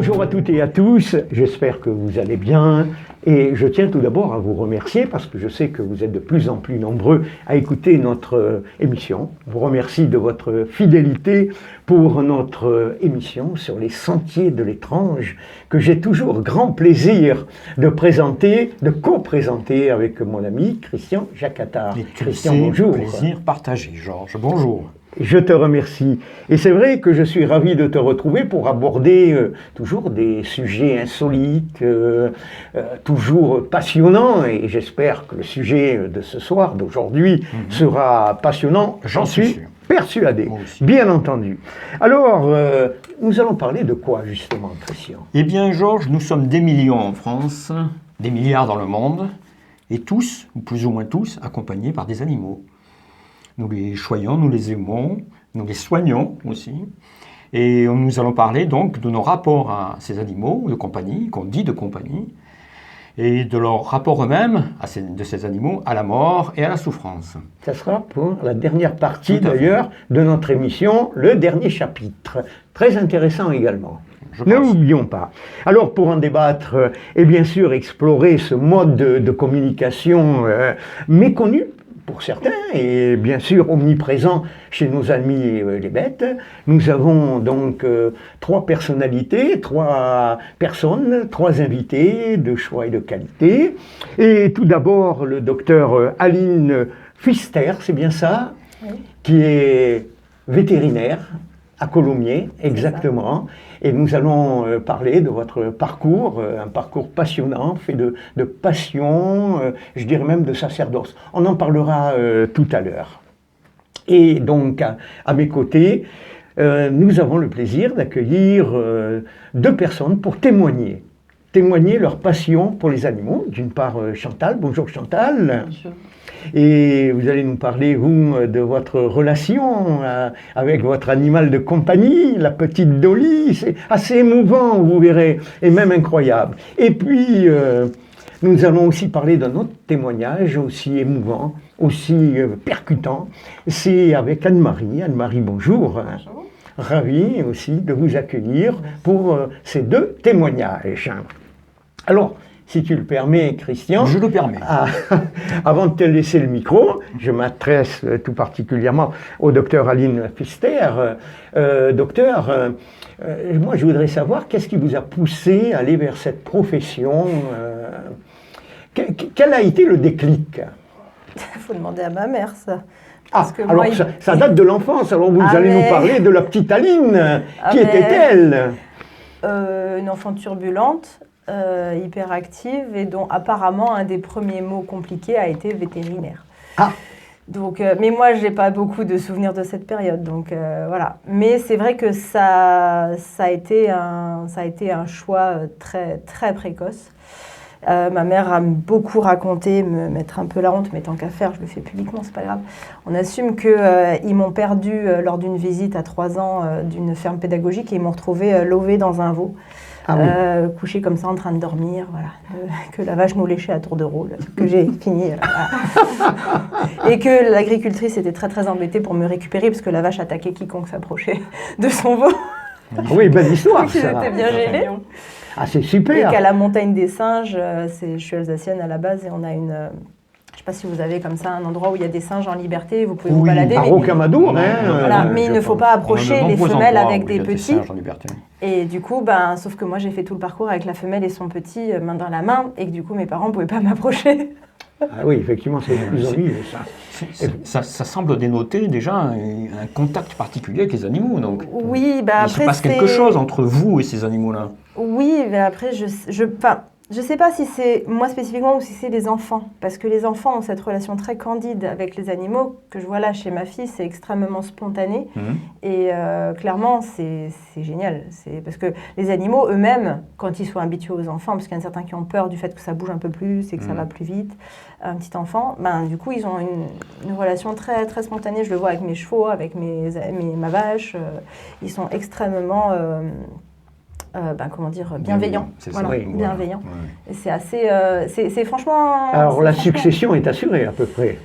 Bonjour à toutes et à tous, j'espère que vous allez bien et je tiens tout d'abord à vous remercier parce que je sais que vous êtes de plus en plus nombreux à écouter notre émission. Je vous remercie de votre fidélité pour notre émission sur les sentiers de l'étrange que j'ai toujours grand plaisir de présenter, de co-présenter avec mon ami Christian Jacatar. Christian, bonjour. Plaisir partagé, Georges. Bonjour. Je te remercie. Et c'est vrai que je suis ravi de te retrouver pour aborder toujours des sujets insolites, toujours passionnants. Et j'espère que le sujet de ce soir, d'aujourd'hui, sera passionnant. J'en suis persuadé, bien entendu. Alors, nous allons parler de quoi justement, Christian? Eh bien, Georges, nous sommes des millions en France, des milliards dans le monde, et tous, ou plus ou moins tous, accompagnés par des animaux. Nous les choyons, nous les aimons, nous les soignons aussi. Et nous allons parler donc de nos rapports à ces animaux de compagnie, qu'on dit de compagnie, et de leur rapport eux-mêmes, de ces animaux, à la mort et à la souffrance. Ça sera pour la dernière partie d'ailleurs de notre émission, le dernier chapitre. Très intéressant également. Ne l'oublions pas. Alors pour en débattre et bien sûr explorer ce mode de communication méconnu, pour certains, et bien sûr omniprésent chez nos amis les bêtes, nous avons donc trois personnalités, trois personnes, trois invités de choix et de qualité. Et tout d'abord, le docteur Aline Pfister, c'est bien ça, oui, qui est vétérinaire à Colomiers, exactement. Et nous allons parler de votre parcours, un parcours passionnant, fait de passion, je dirais même de sacerdoce. On en parlera tout à l'heure. Et donc, à mes côtés, nous avons le plaisir d'accueillir deux personnes pour témoigner leur passion pour les animaux. D'une part, Chantal. Bonjour Chantal. Bonjour. Et vous allez nous parler, vous, de votre relation avec votre animal de compagnie, la petite Dolly. C'est assez émouvant, vous verrez, et même incroyable. Et puis, nous allons aussi parler d'un autre témoignage aussi émouvant, aussi percutant. C'est avec Anne-Marie. Anne-Marie, bonjour. Bonjour. Ravi aussi de vous accueillir pour ces deux témoignages. Alors, si tu le permets, Christian. Je le permets. Avant de te laisser le micro, je m'adresse tout particulièrement au docteur Aline Pfister. Docteur, moi je voudrais savoir qu'est-ce qui vous a poussé à aller vers cette profession. Quel a été le déclic? Il faut demander à ma mère ça. Alors ça date de l'enfance, alors vous allez nous parler de la petite Aline. Qui était-elle? Une enfant turbulente. Hyperactive et dont apparemment un des premiers mots compliqués a été vétérinaire. Donc, mais moi, je n'ai pas beaucoup de souvenirs de cette période, donc voilà. Mais c'est vrai que ça a été un choix très, très précoce. Ma mère a beaucoup raconté, me mettre un peu la honte, mais tant qu'à faire, je le fais publiquement, c'est pas grave. On assume qu'ils m'ont perdu lors d'une visite à 3 ans d'une ferme pédagogique et ils m'ont retrouvée lovée dans un veau. Couché comme ça en train de dormir, voilà, que la vache nous léchait à tour de rôle, que j'ai fini. Et que l'agricultrice était très très embêtée pour me récupérer parce que la vache attaquait quiconque s'approchait de son veau. Oui, belle histoire ça. J'étais bien gênée. Ah, c'est super. Et qu'à la montagne des singes, je suis alsacienne à la base et on a une... Je ne sais pas si vous avez comme ça un endroit où il y a des singes en liberté, vous pouvez vous balader. À Rocamadour, voilà, mais il ne faut pas approcher les femelles avec des petits. Des et du coup, sauf que moi j'ai fait tout le parcours avec la femelle et son petit main dans la main, et que du coup mes parents ne pouvaient pas m'approcher. Ah oui, effectivement, c'est plus horrible ça. Ça semble dénoter déjà un contact particulier avec les animaux. Donc, oui, après, il se passe quelque chose entre vous et ces animaux-là. Oui, mais après, je ne sais pas si c'est moi spécifiquement ou si c'est les enfants, parce que les enfants ont cette relation très candide avec les animaux que je vois là chez ma fille, c'est extrêmement spontané et clairement c'est génial. Parce que les animaux eux-mêmes, quand ils sont habitués aux enfants, parce qu'il y en a certains qui ont peur du fait que ça bouge un peu plus et que ça va plus vite, un petit enfant, du coup ils ont une relation très, très spontanée. Je le vois avec mes chevaux, avec ma vache, ils sont extrêmement... bienveillant. Voilà, bienveillant. Ouais. Et c'est assez... c'est franchement... Alors la succession est assurée à peu près.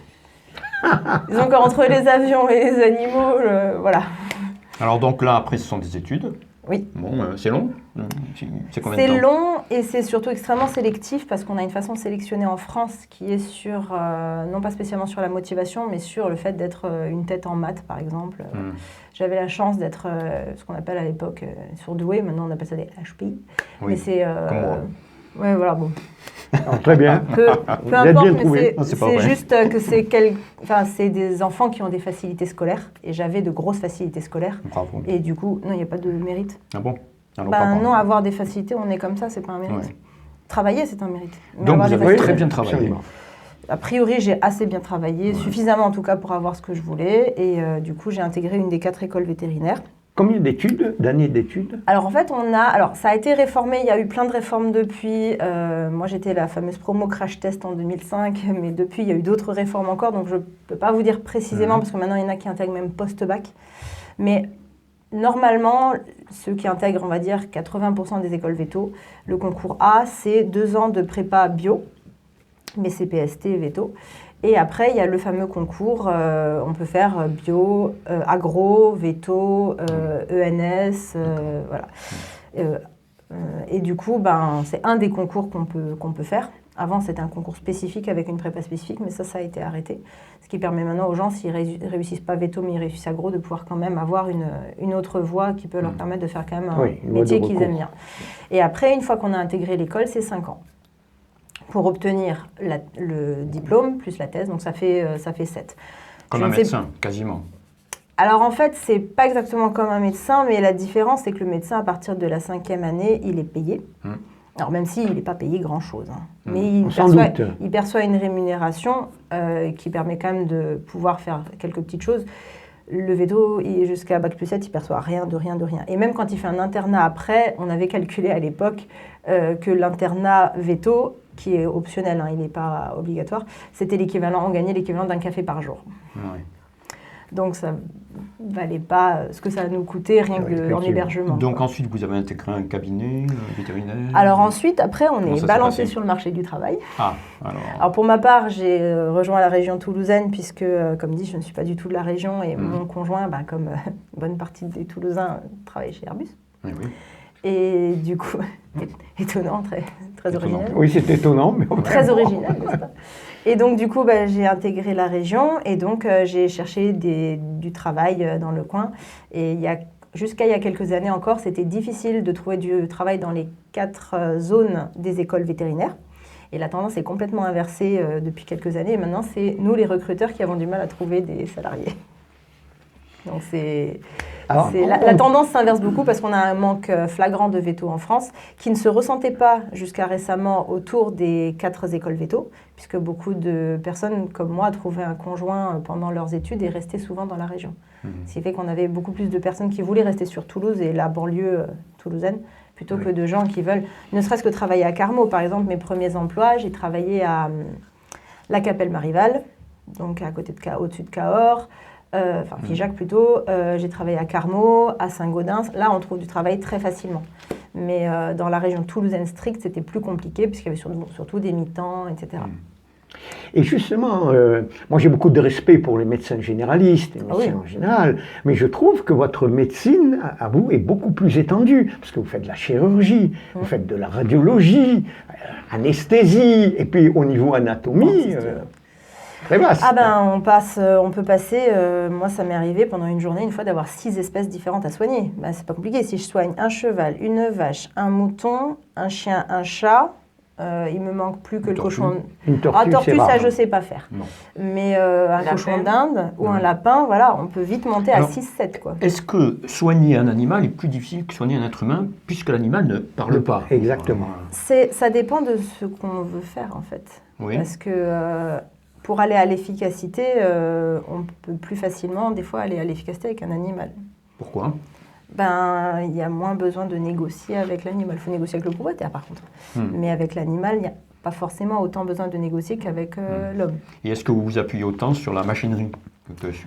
Disons qu'entre les avions et les animaux, voilà. Alors donc là, après, ce sont des études. Oui. Bon, c'est long. C'est combien de temps? C'est long et c'est surtout extrêmement sélectif parce qu'on a une façon de sélectionner en France qui est sur, non pas spécialement sur la motivation, mais sur le fait d'être une tête en maths, par exemple. J'avais la chance d'être ce qu'on appelle à l'époque surdoué, maintenant on appelle ça des HPI. Oui, mais c'est... comme moi. Ouais, voilà, bon. Alors, très bien. Peu Vous êtes importe, bien mais trouvé. c'est juste que c'est des enfants qui ont des facilités scolaires et j'avais de grosses facilités scolaires. Bravo. Et du coup, non, il n'y a pas de mérite. Ah bon? Alors, Non, avoir des facilités, on est comme ça, c'est pas un mérite. Ouais. Travailler, c'est un mérite. Mais Donc avoir vous des avez facilités- très bien travaillé. Absolument. A priori, j'ai assez bien travaillé, suffisamment en tout cas pour avoir ce que je voulais. Et du coup, j'ai intégré une des 4 écoles vétérinaires. Combien d'années d'études? Alors en fait, ça a été réformé, il y a eu plein de réformes depuis. Moi j'étais la fameuse promo crash test en 2005, mais depuis il y a eu d'autres réformes encore, donc je ne peux pas vous dire précisément, parce que maintenant il y en a qui intègrent même post-bac. Mais normalement, ceux qui intègrent, on va dire, 80% des écoles véto, le concours A, c'est 2 ans de prépa bio, BCPST, véto. Et après, il y a le fameux concours, on peut faire bio, agro, veto, ENS, voilà. Et du coup, c'est un des concours qu'on peut faire. Avant, c'était un concours spécifique avec une prépa spécifique, mais ça a été arrêté. Ce qui permet maintenant aux gens, s'ils ne réussissent pas veto, mais ils réussissent agro, de pouvoir quand même avoir une autre voie qui peut leur permettre de faire quand même un métier qu'ils aiment bien. Et après, une fois qu'on a intégré l'école, c'est 5 ans. Pour obtenir le diplôme plus la thèse, donc ça fait 7. Comme un médecin, quasiment. Alors en fait, c'est pas exactement comme un médecin, mais la différence, c'est que le médecin, à partir de la 5e année, il est payé. Alors même s'il n'est pas payé grand-chose, mais il perçoit une rémunération qui permet quand même de pouvoir faire quelques petites choses. Le veto, jusqu'à Bac plus 7, il perçoit rien de rien. Et même quand il fait un internat après, on avait calculé à l'époque que l'internat veto, qui est optionnel, il n'est pas obligatoire, c'était l'équivalent, on gagnait l'équivalent d'un café par jour. Oui. Donc ça ne valait pas ce que ça nous coûtait rien qu'en hébergement. Donc ensuite, vous avez intégré un cabinet vétérinaire? Alors ensuite, après, on est balancé passé sur le marché du travail. Alors pour ma part, j'ai rejoint la région toulousaine puisque, comme dit, je ne suis pas du tout de la région et mon conjoint, comme une bonne partie des Toulousains, travaille chez Airbus. Oui. Et du coup, étonnant, très original. Oui, c'est étonnant, mais très original, n'est-ce pas? Et donc, du coup, j'ai intégré la région et donc j'ai cherché du travail dans le coin. Et jusqu'à il y a quelques années encore, c'était difficile de trouver du travail dans les 4 zones des écoles vétérinaires. Et la tendance est complètement inversée depuis quelques années. Et maintenant, c'est nous, les recruteurs, qui avons du mal à trouver des salariés. Donc, la tendance s'inverse beaucoup parce qu'on a un manque flagrant de véto en France qui ne se ressentait pas jusqu'à récemment autour des 4 écoles véto, puisque beaucoup de personnes comme moi trouvaient un conjoint pendant leurs études et restaient souvent dans la région. Ce qui fait qu'on avait beaucoup plus de personnes qui voulaient rester sur Toulouse et la banlieue toulousaine, plutôt que de gens qui veulent ne serait-ce que travailler à Carmaux. Par exemple, mes premiers emplois, j'ai travaillé à La Capelle-Marival, donc à côté au-dessus de Cahors, Figeac plutôt. J'ai travaillé à Carmaux, à Saint-Gaudens. Là, on trouve du travail très facilement. Mais dans la région toulousaine stricte, c'était plus compliqué puisqu'il y avait surtout des mi-temps, etc. Et justement, moi j'ai beaucoup de respect pour les médecins généralistes, les médecins en général, mais je trouve que votre médecine, à vous, est beaucoup plus étendue, parce que vous faites de la chirurgie, vous faites de la radiologie, anesthésie, et puis au niveau anatomie, très vaste. On peut passer, moi ça m'est arrivé pendant une journée, une fois, d'avoir 6 espèces différentes à soigner. C'est pas compliqué, si je soigne un cheval, une vache, un mouton, un chien, un chat, il me manque plus que le cochon. Une tortue, ça je sais pas faire. Non. Mais un cochon d'Inde ou un lapin, voilà, on peut vite monter à 6-7 quoi. Est-ce que soigner un animal est plus difficile que soigner un être humain puisque l'animal ne parle pas? Exactement. Ça dépend de ce qu'on veut faire en fait. Oui. Parce que pour aller à l'efficacité, on peut plus facilement des fois aller à l'efficacité avec un animal. Pourquoi? Il y a moins besoin de négocier avec l'animal. Il faut négocier avec le propriétaire par contre. Mais avec l'animal, il n'y a pas forcément autant besoin de négocier qu'avec l'homme. Et est-ce que vous vous appuyez autant sur la machinerie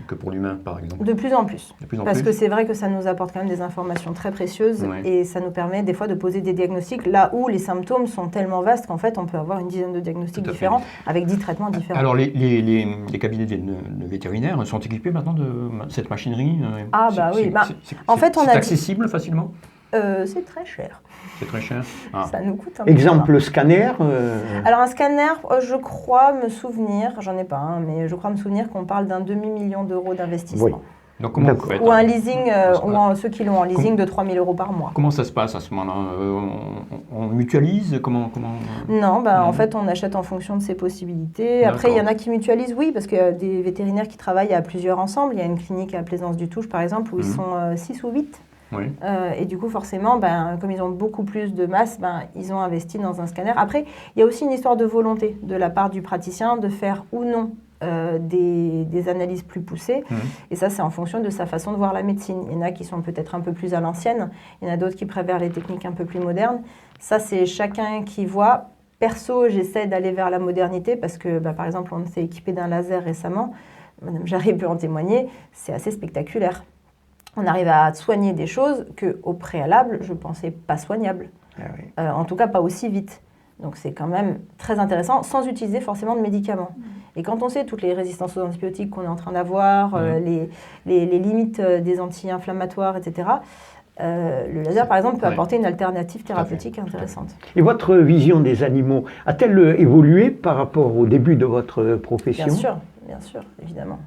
que pour l'humain, par exemple? De plus en plus. Parce que c'est vrai que ça nous apporte quand même des informations très précieuses et ça nous permet des fois de poser des diagnostics là où les symptômes sont tellement vastes qu'en fait on peut avoir une dizaine de diagnostics différents avec 10 traitements différents. Alors les cabinets de vétérinaires sont équipés maintenant de cette machinerie? Oui. En fait, c'est accessible facilement? C'est très cher. C'est très cher. Ça nous coûte un peu. Exemple scanner Alors un scanner, je crois me souvenir, j'en ai pas un, mais je crois me souvenir qu'on parle d'un demi-million d'euros d'investissement. Oui. Donc comment vous faites, ou un leasing, ceux qui l'ont en leasing de 3 000 euros par mois. Comment ça se passe à ce moment-là? On mutualise? Comment... Non, en fait, on achète en fonction de ses possibilités. Après, il y en a qui mutualisent, oui, parce qu'il y a des vétérinaires qui travaillent à plusieurs ensemble. Il y a une clinique à Plaisance-du-Touche, par exemple, où ils sont 6 ou 8. Oui. Et du coup, forcément, comme ils ont beaucoup plus de masse, ils ont investi dans un scanner. Après, il y a aussi une histoire de volonté de la part du praticien de faire ou non des analyses plus poussées. Et ça, c'est en fonction de sa façon de voir la médecine. Il y en a qui sont peut-être un peu plus à l'ancienne. Il y en a d'autres qui préfèrent les techniques un peu plus modernes. Ça, c'est chacun qui voit. Perso, j'essaie d'aller vers la modernité parce que, par exemple, on s'est équipé d'un laser récemment. Madame Jarry peut en témoigner. C'est assez spectaculaire. On arrive à soigner des choses qu'au préalable, je ne pensais pas soignables. Ah oui. En tout cas, pas aussi vite. Donc c'est quand même très intéressant, sans utiliser forcément de médicaments. Et quand on sait toutes les résistances aux antibiotiques qu'on est en train d'avoir, les limites des anti-inflammatoires, etc., le laser, par exemple, peut apporter une alternative thérapeutique intéressante. Et votre vision des animaux a-t-elle évolué par rapport au début de votre profession? Bien sûr, évidemment.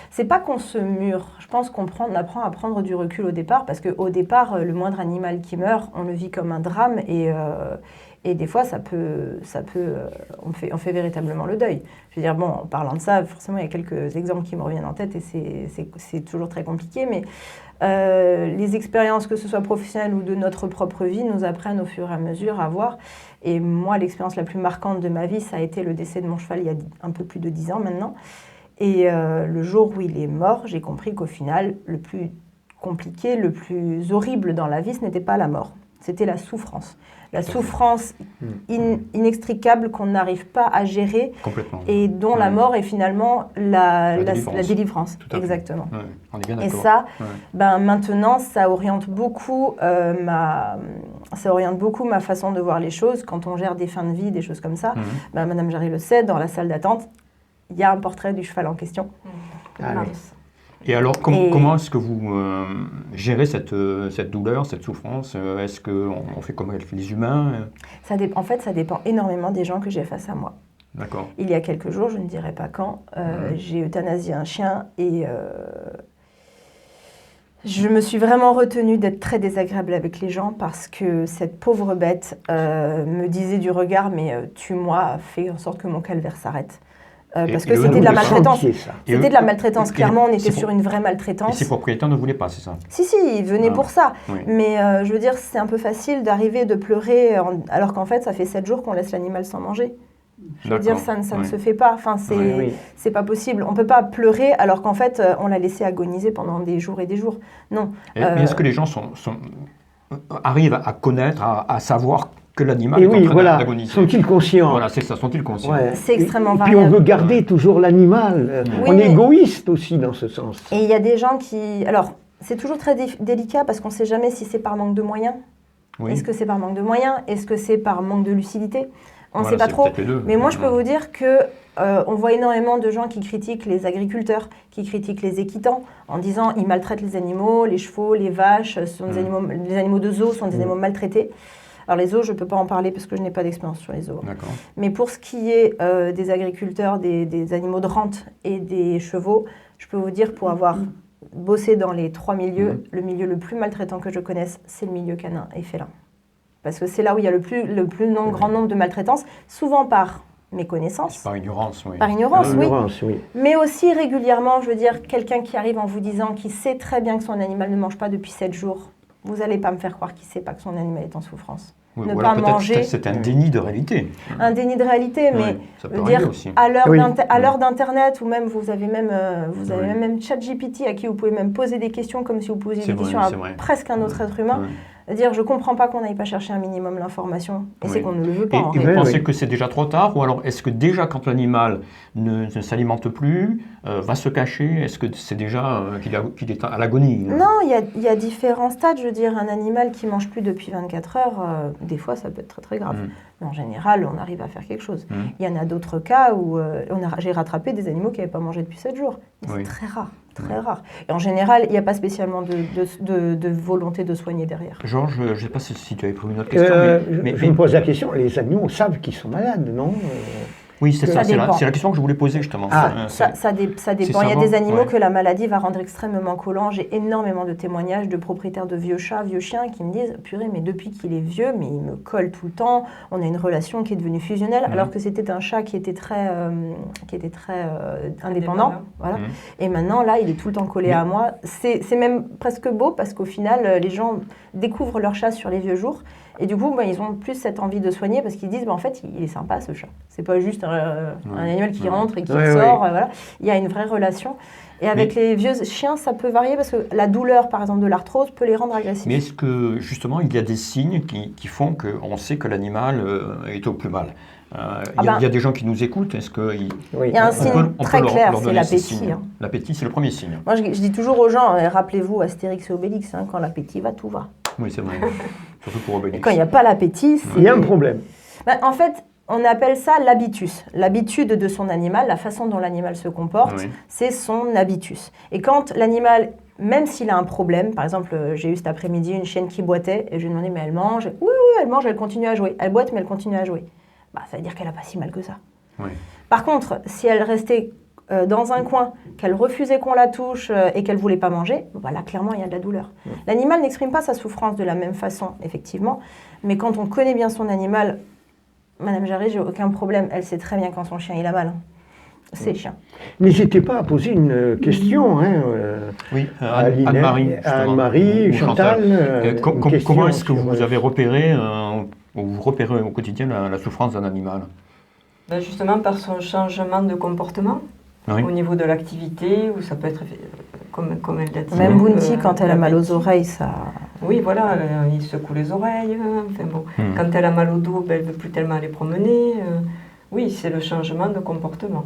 C'est pas qu'on se mure, je pense qu'on apprend à prendre du recul au départ, parce qu'au départ, le moindre animal qui meurt, on le vit comme un drame, et des fois, on fait véritablement le deuil. Je veux dire, en parlant de ça, forcément, il y a quelques exemples qui me reviennent en tête, et c'est toujours très compliqué, mais les expériences, que ce soit professionnelles ou de notre propre vie, nous apprennent au fur et à mesure à voir. Et moi, l'expérience la plus marquante de ma vie, ça a été le décès de mon cheval il y a un peu plus de 10 ans maintenant. Et le jour où il est mort, j'ai compris qu'au final, le plus compliqué, le plus horrible dans la vie, ce n'était pas la mort, c'était la souffrance. La souffrance inextricable qu'on n'arrive pas à gérer et dont la mort est finalement la délivrance. Exactement. Ouais, on est bien d'accord. Et ça, maintenant, ça oriente beaucoup ma façon de voir les choses. Quand on gère des fins de vie, des choses comme ça, Madame Jarry le sait, dans la salle d'attente, il y a un portrait du cheval en question. Et alors, comment est-ce que vous gérez cette douleur, cette souffrance? Est-ce qu'on fait comme avec les humains? En fait, ça dépend énormément des gens que j'ai face à moi. D'accord. Il y a quelques jours, je ne dirai pas quand, j'ai euthanasié un chien et je me suis vraiment retenue d'être très désagréable avec les gens parce que cette pauvre bête me disait du regard « mais tue-moi, fais en sorte que mon calvaire s'arrête ». Parce que c'était de la maltraitance. C'était de la maltraitance. Clairement, on était sur une vraie maltraitance. Et ses propriétaires ne voulaient pas, c'est ça? Si, ils venaient pour ça. Oui. Mais je veux dire, c'est un peu facile d'arriver, de pleurer, alors qu'en fait, ça fait 7 jours qu'on laisse l'animal sans manger. Je veux dire, ça ne se fait pas. Enfin, c'est pas possible. On ne peut pas pleurer alors qu'en fait, on l'a laissé agoniser pendant des jours et des jours. Non. Mais est-ce que les gens arrivent à connaître, à savoir que l'animal est en train d'agoniser? Sont-ils conscients? Voilà, c'est ça, sont-ils conscients? C'est extrêmement variable. Et puis on veut garder toujours l'animal. On est égoïste aussi dans ce sens. Et il y a des gens qui... Alors, c'est toujours très délicat parce qu'on ne sait jamais si c'est par manque de moyens. Est-ce que c'est par manque de moyens? Est-ce que c'est par manque de lucidité? On ne sait pas trop. Mais moi, je peux vous dire que on voit énormément de gens qui critiquent les agriculteurs, qui critiquent les équitants, en disant ils maltraitent les animaux, les chevaux, les vaches, sont les animaux de zoo sont des animaux maltraités. Alors les zoos, je ne peux pas en parler parce que je n'ai pas d'expérience sur les zoos. Mais pour ce qui est des agriculteurs, des animaux de rente et des chevaux, je peux vous dire, pour avoir bossé dans les 3 milieux, le milieu le plus maltraitant que je connaisse, c'est le milieu canin et félin. Parce que c'est là où il y a le plus grand nombre de maltraitances, souvent par méconnaissance. Par ignorance, oui. Par ignorance, oui. Mais aussi régulièrement, je veux dire, quelqu'un qui arrive en vous disant qu'il sait très bien que son animal ne mange pas depuis 7 jours, vous n'allez pas me faire croire qu'il ne sait pas que son animal est en souffrance. Oui, ne pas manger. C'est un déni de réalité. Un déni de réalité, mais dire aussi. À l'heure d'Internet, ou même vous avez même ChatGPT à qui vous pouvez même poser des questions comme si vous posiez des questions à presque un autre être humain. Dire je comprends pas qu'on n'aille pas chercher un minimum l'information, et c'est qu'on ne le veut pas. Et vous pensez que c'est déjà trop tard, ou alors est-ce que déjà quand l'animal ne s'alimente plus, va se cacher, est-ce que c'est déjà qu'il est à l'agonie? Non, il y a différents stades. Je veux dire, un animal qui mange plus depuis 24 heures, des fois ça peut être très très grave. Mais en général, on arrive à faire quelque chose. Il y en a d'autres cas où j'ai rattrapé des animaux qui n'avaient pas mangé depuis 7 jours. Mais c'est très rare. très rare. Et en général, il n'y a pas spécialement de volonté de soigner derrière. Georges, je ne sais pas si tu avais pris une autre question. Je me pose la question, les animaux savent qu'ils sont malades, non? Oui, c'est ça, c'est la question que je voulais poser justement. Ça dépend. Il y a des animaux que la maladie va rendre extrêmement collants. J'ai énormément de témoignages de propriétaires de vieux chats, vieux chiens qui me disent « Purée, mais depuis qu'il est vieux, mais il me colle tout le temps. On a une relation qui est devenue fusionnelle. Alors que c'était un chat qui était très indépendant. Voilà. Et maintenant, là, il est tout le temps collé à moi. C'est même presque beau parce qu'au final, les gens découvrent leur chat sur les vieux jours. Et du coup, ils ont plus cette envie de soigner parce qu'ils disent, en fait, il est sympa ce chat. C'est pas juste un animal qui rentre et qui sort. Voilà. Il y a une vraie relation. Et avec les vieux chiens, ça peut varier parce que la douleur, par exemple, de l'arthrose peut les rendre agressifs. Mais est-ce que, justement, il y a des signes qui font qu'on sait que l'animal est au plus mal? Il y a des gens qui nous écoutent. Est-ce que il y a un signe très clair, c'est l'appétit. L'appétit, c'est le premier signe. Moi, je dis toujours aux gens, rappelez-vous Astérix et Obélix, quand l'appétit va, tout va. Oui, c'est vrai. Surtout pour Obélix. Et quand il n'y a pas l'appétit, il y a un problème. En fait, on appelle ça l'habitus. L'habitude de son animal, la façon dont l'animal se comporte, c'est son habitus. Et quand l'animal, même s'il a un problème, par exemple, j'ai eu cet après-midi une chienne qui boitait, et je lui ai demandé, mais elle mange? Oui, elle mange, elle continue à jouer. Elle boite, mais elle continue à jouer. Ça veut dire qu'elle n'a pas si mal que ça. Oui. Par contre, si elle restait dans un coin, qu'elle refusait qu'on la touche et qu'elle ne voulait pas manger, là, clairement, il y a de la douleur. L'animal n'exprime pas sa souffrance de la même façon, effectivement, mais quand on connaît bien son animal, Madame Jarry, j'ai aucun problème, elle sait très bien quand son chien il a mal. C'est le chien. N'hésitez pas à poser une question à Anne-Marie, Chantal. Comment est-ce que vous avez repéré, vous repérez au quotidien la souffrance d'un animal? Justement par son changement de comportement. Au niveau de l'activité, ou ça peut être, comme elle l'a dit. Même Bounty, quand elle a mal aux oreilles, ça... Oui, voilà, il secoue les oreilles. Quand elle a mal au dos, elle ne veut plus tellement aller promener. Oui, c'est le changement de comportement,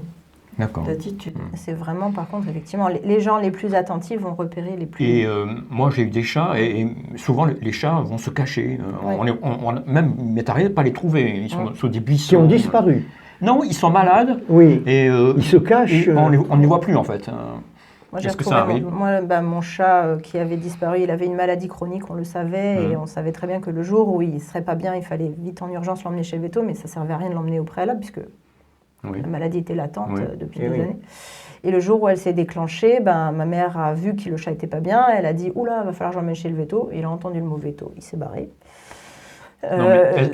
d'attitude. C'est vraiment, par contre, effectivement, les gens les plus attentifs vont repérer les plus... Et moi, j'ai eu des chats, et souvent, les chats vont se cacher. Même, il m'est arrivé de ne pas les trouver. Ils sont sous des buissons. Qui ont disparu. Non, ils sont malades. Oui. Et ils se cachent. On ne les voit plus en fait. Moi, j'ai retrouvé mon chat qui avait disparu. Il avait une maladie chronique, on le savait, et on savait très bien que le jour où il ne serait pas bien, il fallait vite en urgence l'emmener chez le véto, mais ça ne servait à rien de l'emmener au préalable puisque la maladie était latente depuis des années. Et le jour où elle s'est déclenchée, ma mère a vu que le chat n'était pas bien. Elle a dit « Oula, il va falloir que je l'emmène chez le véto ». Il a entendu le mot veto, il s'est barré.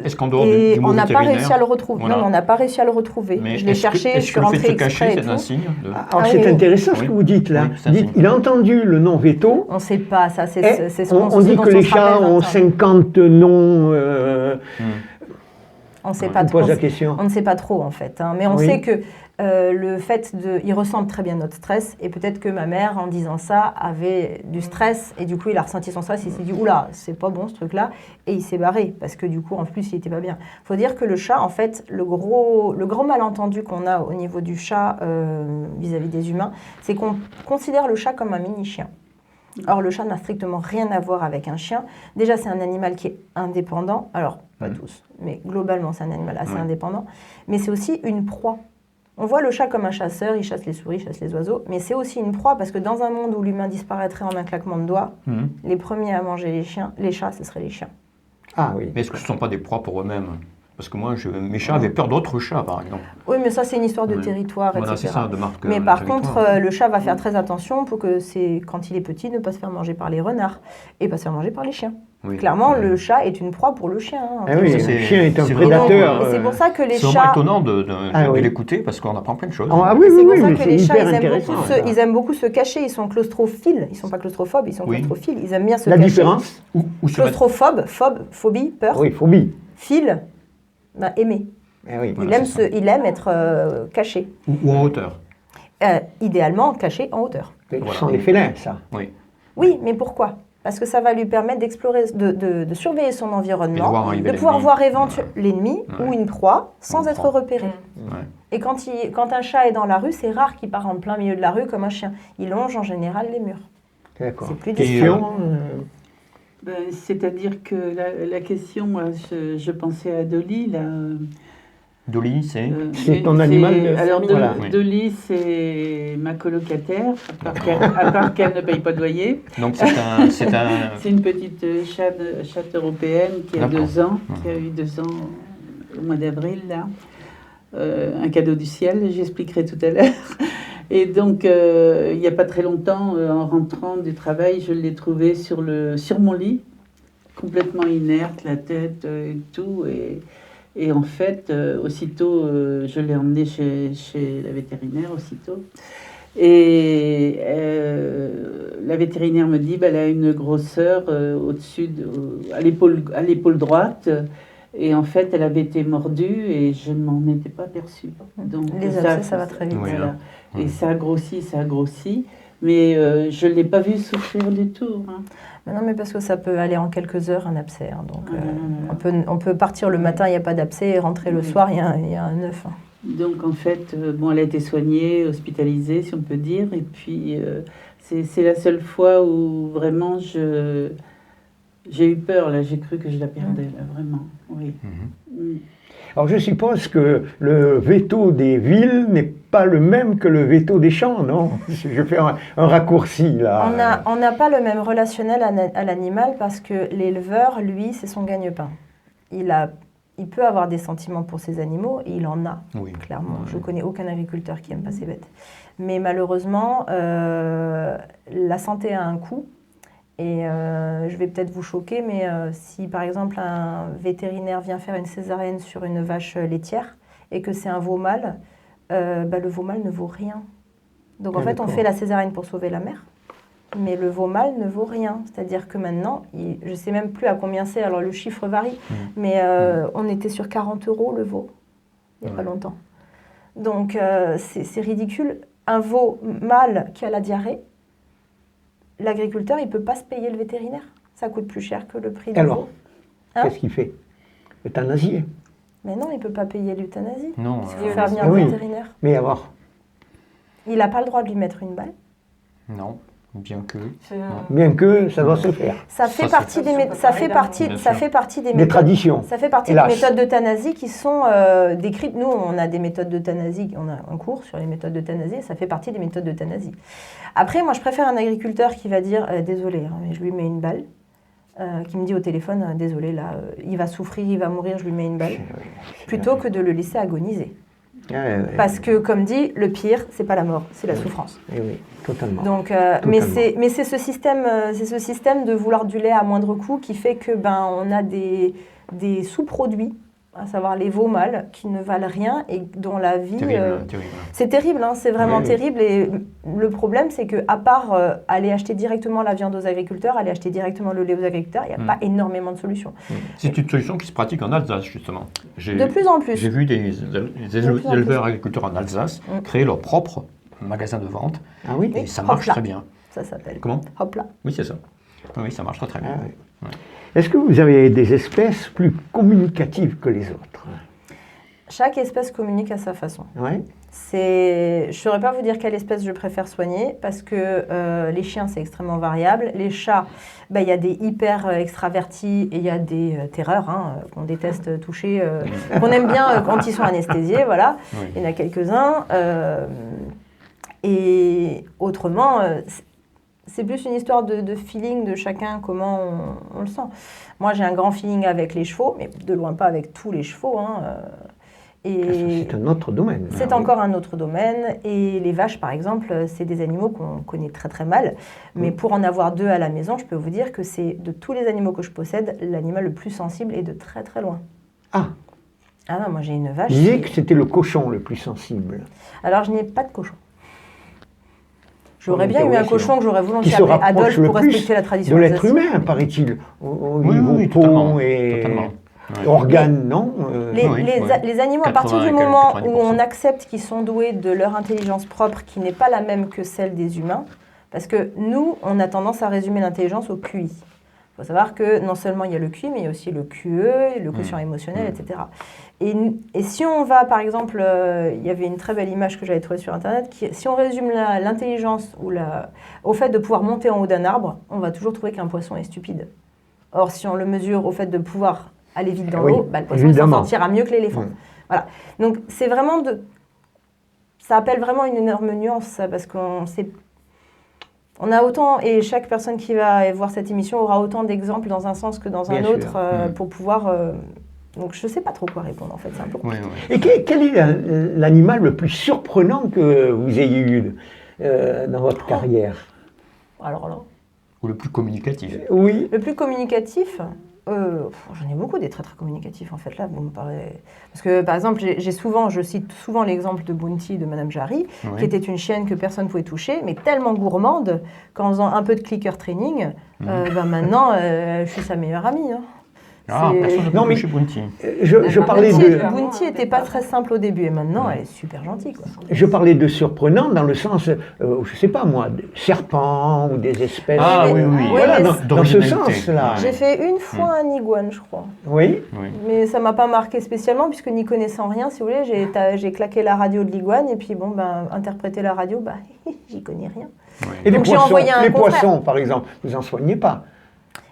Est-ce qu'en dehors du mot on n'a pas réussi à le retrouver. Non, on n'a pas réussi à le retrouver. Je l'ai cherché, je suis rentrée exprès et tout. C'est intéressant ce que vous dites là. Il a entendu le nom veto. On ne sait pas, ça c'est ce on dit que les chats ont 50 noms. On ne sait pas trop. On ne sait pas trop en fait. Mais on sait que le fait il ressemble très bien à notre stress, et peut-être que ma mère, en disant ça, avait du stress, et du coup il a ressenti son stress, il s'est dit oula, c'est pas bon ce truc-là, et il s'est barré parce que du coup en plus il était pas bien. Il faut dire que le chat, en fait, le gros malentendu qu'on a au niveau du chat vis-à-vis des humains, c'est qu'on considère le chat comme un mini-chien. Or, le chat n'a strictement rien à voir avec un chien. Déjà, c'est un animal qui est indépendant. Alors, pas tous, mais globalement, c'est un animal assez indépendant. Mais c'est aussi une proie. On voit le chat comme un chasseur, il chasse les souris, il chasse les oiseaux, mais c'est aussi une proie parce que dans un monde où l'humain disparaîtrait en un claquement de doigts, les premiers à manger les chats, ce seraient les chiens. Ah oui. Mais est-ce que ce ne sont pas des proies pour eux-mêmes? Parce que moi, mes chats avaient peur d'autres chats, par exemple. Oui, mais ça, c'est une histoire de territoire, etc. C'est ça, de marque. Mais par contre, le chat va faire très attention pour que, quand il est petit, ne pas se faire manger par les renards et pas se faire manger par les chiens. Oui. Clairement, le chat est une proie pour le chien. Le chien est un prédateur. Et c'est pour ça que les chats... C'est vraiment étonnant de l'écouter parce qu'on apprend plein de choses. C'est pour ça que les chats, ils aiment beaucoup se cacher. Ils sont claustrophiles. Ils ne sont pas claustrophobes, ils sont claustrophiles. Ils aiment bien se cacher. La différence Claustrophobe, phobie, peur. Oui, phobie. Phile, aimer. Il aime être caché. Ou en hauteur. Idéalement, caché en hauteur. Ce sont les félins, ça. Oui, mais pourquoi ? Parce que ça va lui permettre d'explorer, de surveiller son environnement, de pouvoir voir l'ennemi ou une proie sans être repéré. Et quand un chat est dans la rue, c'est rare qu'il part en plein milieu de la rue comme un chien. Il longe en général les murs. D'accord. C'est plus discret. C'est-à-dire que la question, je pensais à Dolly, Dolly, c'est C'est ton animal. Alors, voilà. Dolly, c'est ma colocataire, à part qu'elle ne paye pas de loyer. Donc c'est un... C'est une petite chatte européenne qui a 2 ans, qui a eu 2 ans au mois d'avril, là. Un cadeau du ciel, j'expliquerai tout à l'heure. Et donc, il n'y a pas très longtemps, en rentrant du travail, je l'ai trouvée sur mon lit, complètement inerte, la tête et tout. Et en fait, aussitôt, je l'ai emmenée chez la vétérinaire, aussitôt. Et la vétérinaire me dit, elle a une grosseur au-dessus, à l'épaule droite. Et en fait, elle avait été mordue et je ne m'en étais pas aperçue. Donc, les abcès, ça va très vite. Voilà. Et ça a grossi. Mais je ne l'ai pas vue souffrir du tout. Hein. Mais non, mais parce que ça peut aller en quelques heures, un abcès. Hein, donc, on peut partir le matin, il n'y a pas d'abcès, et rentrer le soir, il y a un œuf. Hein. Donc, en fait, elle a été soignée, hospitalisée, si on peut dire. Et puis, c'est la seule fois où vraiment j'ai eu peur, là. J'ai cru que je la perdais, là, vraiment. Oui. Alors, je suppose que le veto des villes n'est pas le même que le veto des champs, non? Je fais un raccourci, là. On n'a pas le même relationnel à l'animal parce que l'éleveur, lui, c'est son gagne-pain. Il peut avoir des sentiments pour ses animaux, et il en a, clairement. Je ne connais aucun agriculteur qui n'aime pas ses bêtes. Mais malheureusement, la santé a un coût. Et je vais peut-être vous choquer, mais si par exemple un vétérinaire vient faire une césarienne sur une vache laitière et que c'est un veau mâle, le veau mâle ne vaut rien. Donc en fait, on fait la césarienne pour sauver la mère, mais le veau mâle ne vaut rien. C'est-à-dire que maintenant, je ne sais même plus à combien c'est, alors le chiffre varie, mais on était sur 40 € le veau, il n'y a pas longtemps. Donc c'est ridicule. Un veau mâle qui a la diarrhée, l'agriculteur, il ne peut pas se payer le vétérinaire. Ça coûte plus cher que le prix du veau. Qu'est-ce qu'il fait? Euthanasier. Mais non, il ne peut pas payer l'euthanasie. Non. Il faut faire venir le vétérinaire. Mais alors? Il n'a pas le droit de lui mettre une balle. Non, bien que... Bien que ça doit se faire. Ça fait partie des méthodes, traditions. Ça fait partie des méthodes d'euthanasie qui sont décrites. Nous, on a des méthodes d'euthanasie, on a un cours sur les méthodes d'euthanasie, ça fait partie des méthodes d'euthanasie. Après, moi, je préfère un agriculteur qui va dire « Désolé, mais je lui mets une balle », qui me dit au téléphone « Désolé, là, il va souffrir, il va mourir, je lui mets une balle », plutôt que de le laisser agoniser. Parce que, comme dit, le pire, c'est pas la mort, c'est la souffrance. Oui, totalement. Donc, mais c'est ce système de vouloir du lait à moindre coût qui fait que on a des sous-produits, à savoir les veaux mâles, qui ne valent rien et dont la vie... Terrible. C'est terrible, hein, c'est vraiment terrible. Et le problème, c'est qu'à part aller acheter directement la viande aux agriculteurs, aller acheter directement le lait aux agriculteurs, il n'y a pas énormément de solutions. C'est une solution qui se pratique en Alsace, justement. De plus en plus. J'ai vu des éleveurs agriculteurs en Alsace créer leur propre magasin de vente. Ah oui? Et ça marche très bien. Ça s'appelle. Comment? Hopla. Oui, c'est ça. Oui, ça marche très bien. Est-ce que vous avez des espèces plus communicatives que les autres? Chaque espèce communique à sa façon. Ouais. Je ne saurais pas vous dire quelle espèce je préfère soigner parce que les chiens, c'est extrêmement variable. Les chats, il y a des hyper extravertis et il y a des terreurs qu'on déteste toucher, qu'on aime bien quand ils sont anesthésiés. Voilà. Oui. Il y en a quelques-uns. Et autrement... c'est plus une histoire de feeling de chacun, comment on le sent. Moi, j'ai un grand feeling avec les chevaux, mais de loin pas avec tous les chevaux. Et c'est un autre domaine. C'est encore un autre domaine. Et les vaches, par exemple, c'est des animaux qu'on connaît très très mal. Mais pour en avoir 2 à la maison, je peux vous dire que c'est de tous les animaux que je possède, l'animal le plus sensible est de très très loin. Ah non, moi j'ai une vache. Je disais que c'était le cochon le plus sensible. Alors, je n'ai pas de cochon. J'aurais bien eu un cochon que j'aurais volontiers appelé Adolphe pour respecter la tradition de l'être humain, paraît-il. Au niveau peau et organes, non les animaux, à partir du moment où on accepte qu'ils sont doués de leur intelligence propre, qui n'est pas la même que celle des humains, parce que nous, on a tendance à résumer l'intelligence au QI. Il faut savoir que non seulement il y a le QI, mais il y a aussi le QE, le quotient émotionnel, etc. Et si on va, par exemple, il y avait une très belle image que j'avais trouvée sur Internet, si on résume l'intelligence au fait de pouvoir monter en haut d'un arbre, on va toujours trouver qu'un poisson est stupide. Or, si on le mesure au fait de pouvoir aller vite dans l'eau, le poisson s'en sortira mieux que l'éléphant. Voilà. Donc c'est vraiment ça appelle vraiment une énorme nuance, ça, parce qu'on a autant, et chaque personne qui va voir cette émission aura autant d'exemples dans un sens que dans un autre pour pouvoir... donc je ne sais pas trop quoi répondre en fait, c'est un peu compliqué. Et quel est l'animal le plus surprenant que vous ayez eu dans votre carrière? Alors là... Ou le plus communicatif? Oui. Le plus communicatif, j'en ai beaucoup des très très communicatifs en fait. Là, vous me parlez... Parce que par exemple, je cite souvent l'exemple de Bounty de Madame Jarry, qui était une chienne que personne ne pouvait toucher, mais tellement gourmande qu'en faisant un peu de clicker training, maintenant, je suis sa meilleure amie. Hein. Non, mais chez Bounty. Je parlais de... Bounty n'était pas très simple au début et maintenant elle est super gentille. Quoi. Je parlais de surprenant dans le sens, je ne sais pas moi, de serpents ou des espèces. Ah oui. Voilà, dans ce sens-là. J'ai fait une fois un iguane, je crois. Oui. Mais ça ne m'a pas marqué spécialement puisque n'y connaissant rien, si vous voulez, j'ai claqué la radio de l'iguane et puis interpréter la radio, j'y connais rien. Et donc les poissons, par exemple, vous n'en soignez pas?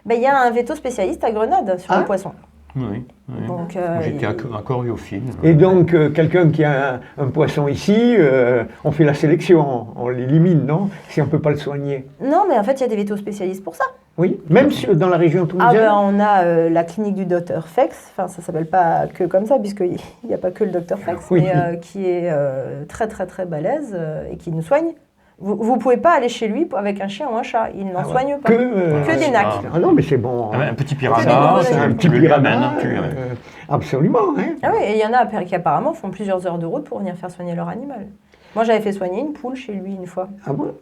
Il y a un veto spécialiste à Grenade sur les poissons. Oui. Donc, j'étais aquariophile. Et donc, quelqu'un qui a un poisson ici, on fait la sélection, on l'élimine, non? Si on ne peut pas le soigner. Non, mais en fait, il y a des vétos spécialistes pour ça. Oui, même dans la région toulousaine. On a la clinique du docteur Fex, enfin ça ne s'appelle pas que comme ça, puisqu'il n'y a pas que le docteur Fex, mais qui est très très très balèze et qui nous soigne. Vous ne pouvez pas aller chez lui avec un chien ou un chat, il n'en soigne pas. Que des nacs. Ah non, mais c'est bon. Un petit piranha, un petit piranha. Absolument. Hein. Ah oui, et il y en a qui apparemment font plusieurs heures de route pour venir faire soigner leur animal. Moi, j'avais fait soigner une poule chez lui une fois. Ah bon?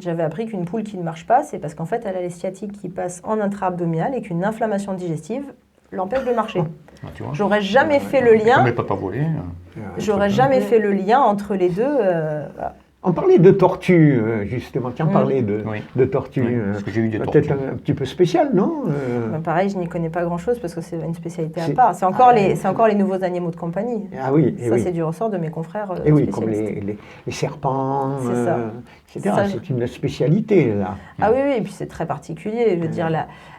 J'avais appris qu'une poule qui ne marche pas, c'est parce qu'en fait, elle a les sciatiques qui passent en intra-abdominal et qu'une inflammation digestive l'empêche de marcher. J'aurais jamais fait le lien. J'aurais jamais fait le lien entre les deux. On parlait de tortues, justement. Tiens, parler de tortues. Parce que j'ai eu des tortues. Peut-être un petit peu spécial, non? Pareil, je n'y connais pas grand-chose parce que c'est une spécialité à part. C'est encore les nouveaux animaux de compagnie. Ah oui. Ça, c'est du ressort de mes confrères et oui, comme les serpents, etc. C'est une spécialité, là. Ah oui, et puis c'est très particulier. Je veux dire,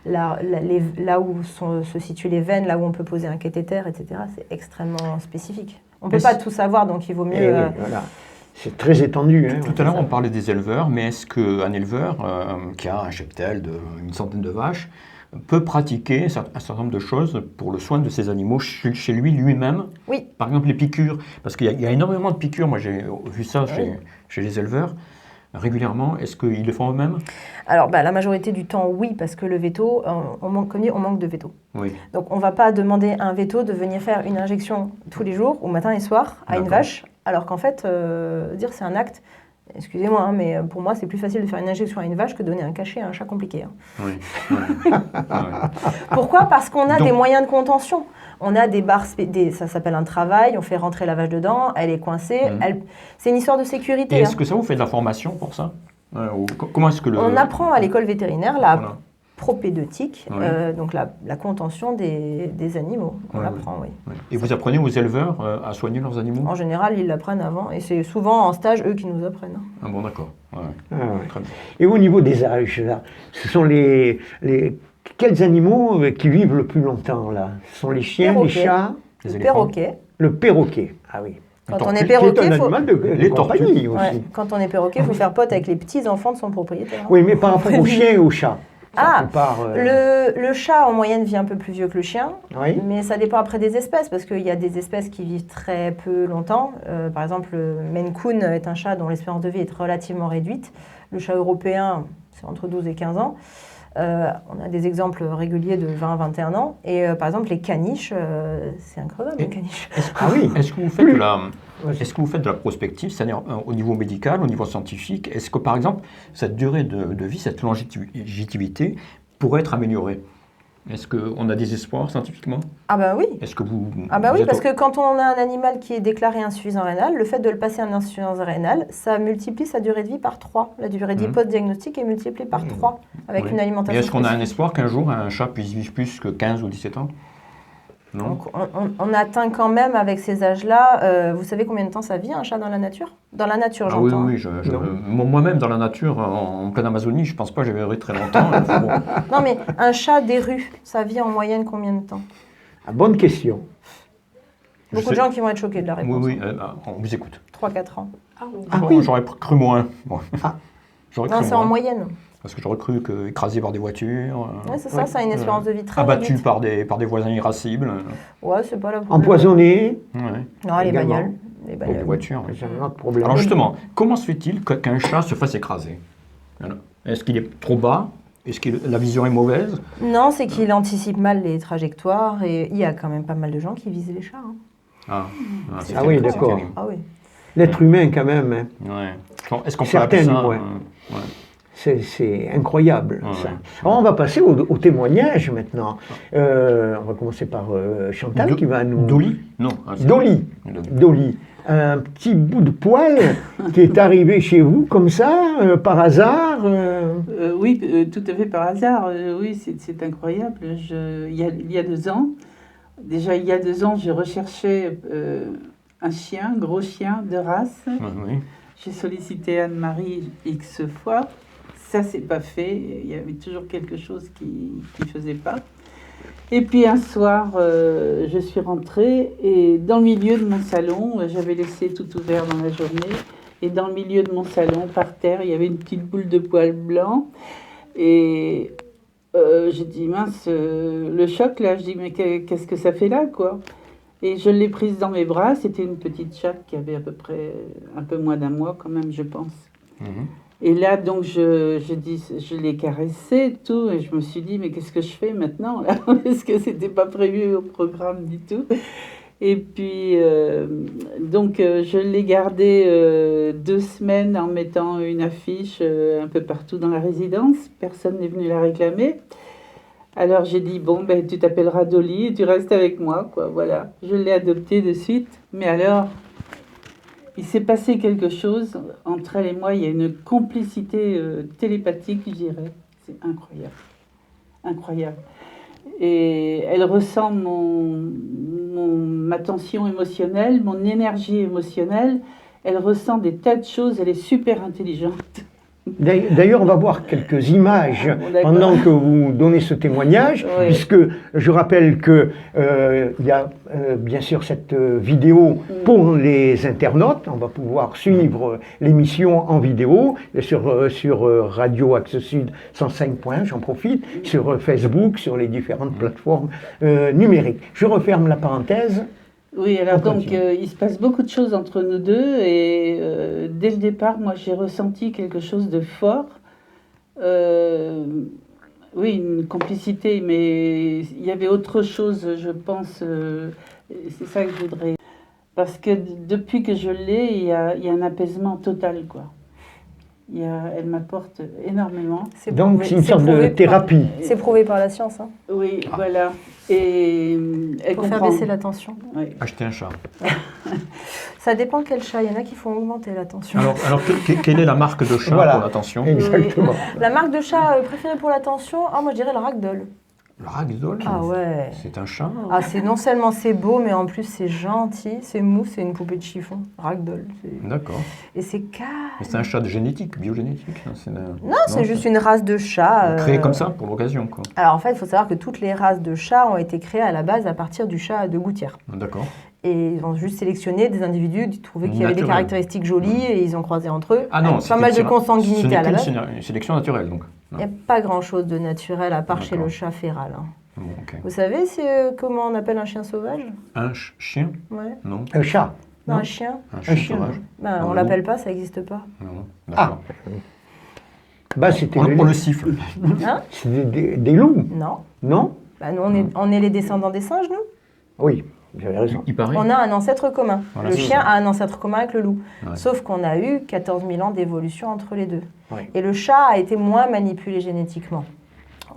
là où se situent les veines, là où on peut poser un cathéter, etc., c'est extrêmement spécifique. On ne peut pas tout savoir, donc il vaut mieux... voilà. C'est très étendu. Tout à l'heure, on parlait des éleveurs, mais est-ce qu'un éleveur qui a un cheptel d'une centaine de vaches peut pratiquer un certain nombre de choses pour le soin de ses animaux chez lui-même? Oui. Par exemple, les piqûres, parce qu'il y a énormément de piqûres. Moi, j'ai vu ça chez les éleveurs régulièrement. Est-ce qu'ils le font eux-mêmes? Alors, la majorité du temps, oui, parce que le veto, on manque de veto. Oui. Donc, on ne va pas demander à un veto de venir faire une injection tous les jours, au matin et soir, à une vache, alors qu'en fait, c'est un acte. Excusez-moi, mais pour moi, c'est plus facile de faire une injection à une vache que de donner un cachet à un chat compliqué. Oui. Pourquoi? Parce qu'on a des moyens de contention. On a des barres, ça s'appelle un travail, on fait rentrer la vache dedans, elle est coincée. C'est une histoire de sécurité. Et est-ce que ça vous fait de la formation pour ça? Comment est-ce que On apprend à l'école vétérinaire la propédeutique, donc la contention des animaux. On l'apprend, oui. Et vous apprenez aux éleveurs à soigner leurs animaux? En général, ils l'apprennent avant. Et c'est souvent en stage, eux, qui nous apprennent. Ah bon, d'accord. Très bien. Et au niveau des âges, là, ce sont quels animaux qui vivent le plus longtemps, là? Ce sont les chiens, les chats? Le perroquet. Le perroquet, ah oui. Quand on est perroquet, c'est un animal de compagnie aussi. Ouais, quand on est perroquet, il faut faire pote avec les petits-enfants de son propriétaire. Oui, mais par rapport aux chiens et aux chats. Le chat en moyenne vit un peu plus vieux que le chien, mais ça dépend après des espèces, parce qu'il y a des espèces qui vivent très peu longtemps. Par exemple, le Maine Coon est un chat dont l'espérance de vie est relativement réduite. Le chat européen, c'est entre 12 et 15 ans. On a des exemples réguliers de 20 à 21 ans. Et par exemple, les caniches, c'est incroyable, les caniches. Est-ce que vous faites de la prospective, c'est-à-dire au niveau médical, au niveau scientifique? Est-ce que, par exemple, cette durée de vie, cette longévité pourrait être améliorée? Est-ce qu'on a des espoirs scientifiquement? Ah oui. Est-ce que vous... oui, parce que quand on a un animal qui est déclaré insuffisant rénal, le fait de le passer en insuffisance rénale, ça multiplie sa durée de vie par 3. La durée de vie post-diagnostic est multipliée par 3 avec une alimentation. Et est-ce qu'on a un espoir qu'un jour un chat puisse vivre plus que 15 ou 17 ans? Non. Donc on atteint quand même avec ces âges-là, vous savez combien de temps ça vit un chat dans la nature? Dans la nature, j'entends. Oui, moi-même dans la nature, en pleine Amazonie, je ne pense pas que j'ai vécu très longtemps. Non, mais un chat des rues, ça vit en moyenne combien de temps? Bonne question. Beaucoup de gens qui vont être choqués de la réponse. Oui, on vous écoute. 3-4 ans. Oui. J'aurais cru moins. Bon. Non, c'est en moyenne. Parce que j'aurais cru qu'écrasé par des voitures. Oui, c'est ça, ça a une espérance de vie très abattu réduite. par des voisins irascibles. Ouais, c'est pas la problème. Empoisonné. Ouais. Non, les Également. bagnoles. Pour des voitures. C'est un autre problème. Alors justement, comment se fait-il qu'un chat se fasse écraser? Est-ce qu'il est trop bas? Est-ce que la vision est mauvaise? Non, c'est qu'il anticipe mal les trajectoires et il y a quand même pas mal de gens qui visent les chats. Hein. Ah oui, d'accord. Ah oui. L'être humain, quand même, hein. Ouais. Est-ce qu'on peut appeler ça c'est incroyable, ça. Ouais. Alors, on va passer au témoignage maintenant. On va commencer par Chantal qui va nous... Dolly? Non. Dolly. Un petit bout de poil qui est arrivé chez vous comme ça, par hasard Oui, tout à fait par hasard. Oui, c'est incroyable. Il y a 2 ans, déjà il y a 2 ans, j'ai recherché un chien, gros chien de race. Oui. J'ai sollicité Anne-Marie X fois. Ça s'est pas fait. Il y avait toujours quelque chose qui faisait pas. Et puis un soir, je suis rentrée et dans le milieu de mon salon, j'avais laissé tout ouvert dans la journée. Et dans le milieu de mon salon, par terre, il y avait une petite boule de poil blanc. Et j'ai dit, mince, le choc là. Je dis, mais qu'est-ce que ça fait là, quoi? Et je l'ai prise dans mes bras. C'était une petite chatte qui avait à peu près un peu moins d'1 mois quand même, je pense. Et là, donc, je l'ai caressée, tout, et je me suis dit, mais qu'est-ce que je fais maintenant là? Parce que c'était pas prévu au programme du tout. Et puis, donc, je l'ai gardée 2 semaines en mettant une affiche un peu partout dans la résidence. Personne n'est venu la réclamer. Alors, j'ai dit, bon, ben, tu t'appelleras Dolly et tu restes avec moi, quoi, voilà. Je l'ai adoptée de suite. Mais alors, il s'est passé quelque chose entre elle et moi. Il y a une complicité télépathique, je dirais. C'est incroyable. Incroyable. Et elle ressent ma tension émotionnelle, mon énergie émotionnelle. Elle ressent des tas de choses. Elle est super intelligente. D'ailleurs, on va voir quelques images pendant que vous donnez ce témoignage, puisque je rappelle que il y a bien sûr cette vidéo pour les internautes. On va pouvoir suivre l'émission en vidéo sur Radio Axe Sud 105.1, j'en profite, sur Facebook, sur les différentes plateformes numériques. Je referme la parenthèse. Oui, alors donc il se passe beaucoup de choses entre nous deux et dès le départ, moi j'ai ressenti quelque chose de fort. Oui, une complicité, mais il y avait autre chose, je pense, c'est ça que je voudrais. Parce que depuis que je l'ai, il y a un apaisement total, quoi. Elle m'apporte énormément. Donc c'est une sorte de thérapie. C'est prouvé par la science. Hein. Oui, voilà. Et elle pour comprend. faire baisser la tension. Oui. Acheter un chat. Ça dépend quel chat. Il y en a qui font augmenter la tension. Alors quelle est la marque de chat pour la tension? Exactement. La marque de chat préférée pour la tension, moi je dirais le ragdoll. Le ragdoll? Ah ouais. C'est un chat? Ah, non seulement c'est beau, mais en plus c'est gentil, c'est mou, c'est une poupée de chiffon. Ragdoll. D'accord. Et c'est calme. Mais c'est un chat de génétique, biogénétique? Non, c'est juste une race de chat. Créée comme ça, pour l'occasion, quoi. Alors en fait, il faut savoir que toutes les races de chats ont été créées à la base à partir du chat de gouttière. D'accord. Et ils ont juste sélectionné des individus qui trouvaient qu'il y avait des caractéristiques jolies et ils ont croisé entre eux. Ah non, pas mal de consanguinité à la base. C'est une sélection naturelle, donc. Il n'y a pas grand-chose de naturel à part chez le chat féral. Hein. Bon, okay. Vous savez comment on appelle un chien sauvage? Un chien? Ouais. Non. Un chat? Non, un chien. Un chien sauvage? On l'appelle pas, ça n'existe pas. Non. D'accord. On le siffle. Hein? C'est des loups? Non. Non? Nous, on est les descendants des singes, nous? Oui, j'avais raison. Il paraît. On a un ancêtre commun. Voilà, le chien ça. a un ancêtre commun avec le loup. Ouais. Sauf qu'on a eu 14 000 ans d'évolution entre les deux. Oui. Et le chat a été moins manipulé génétiquement,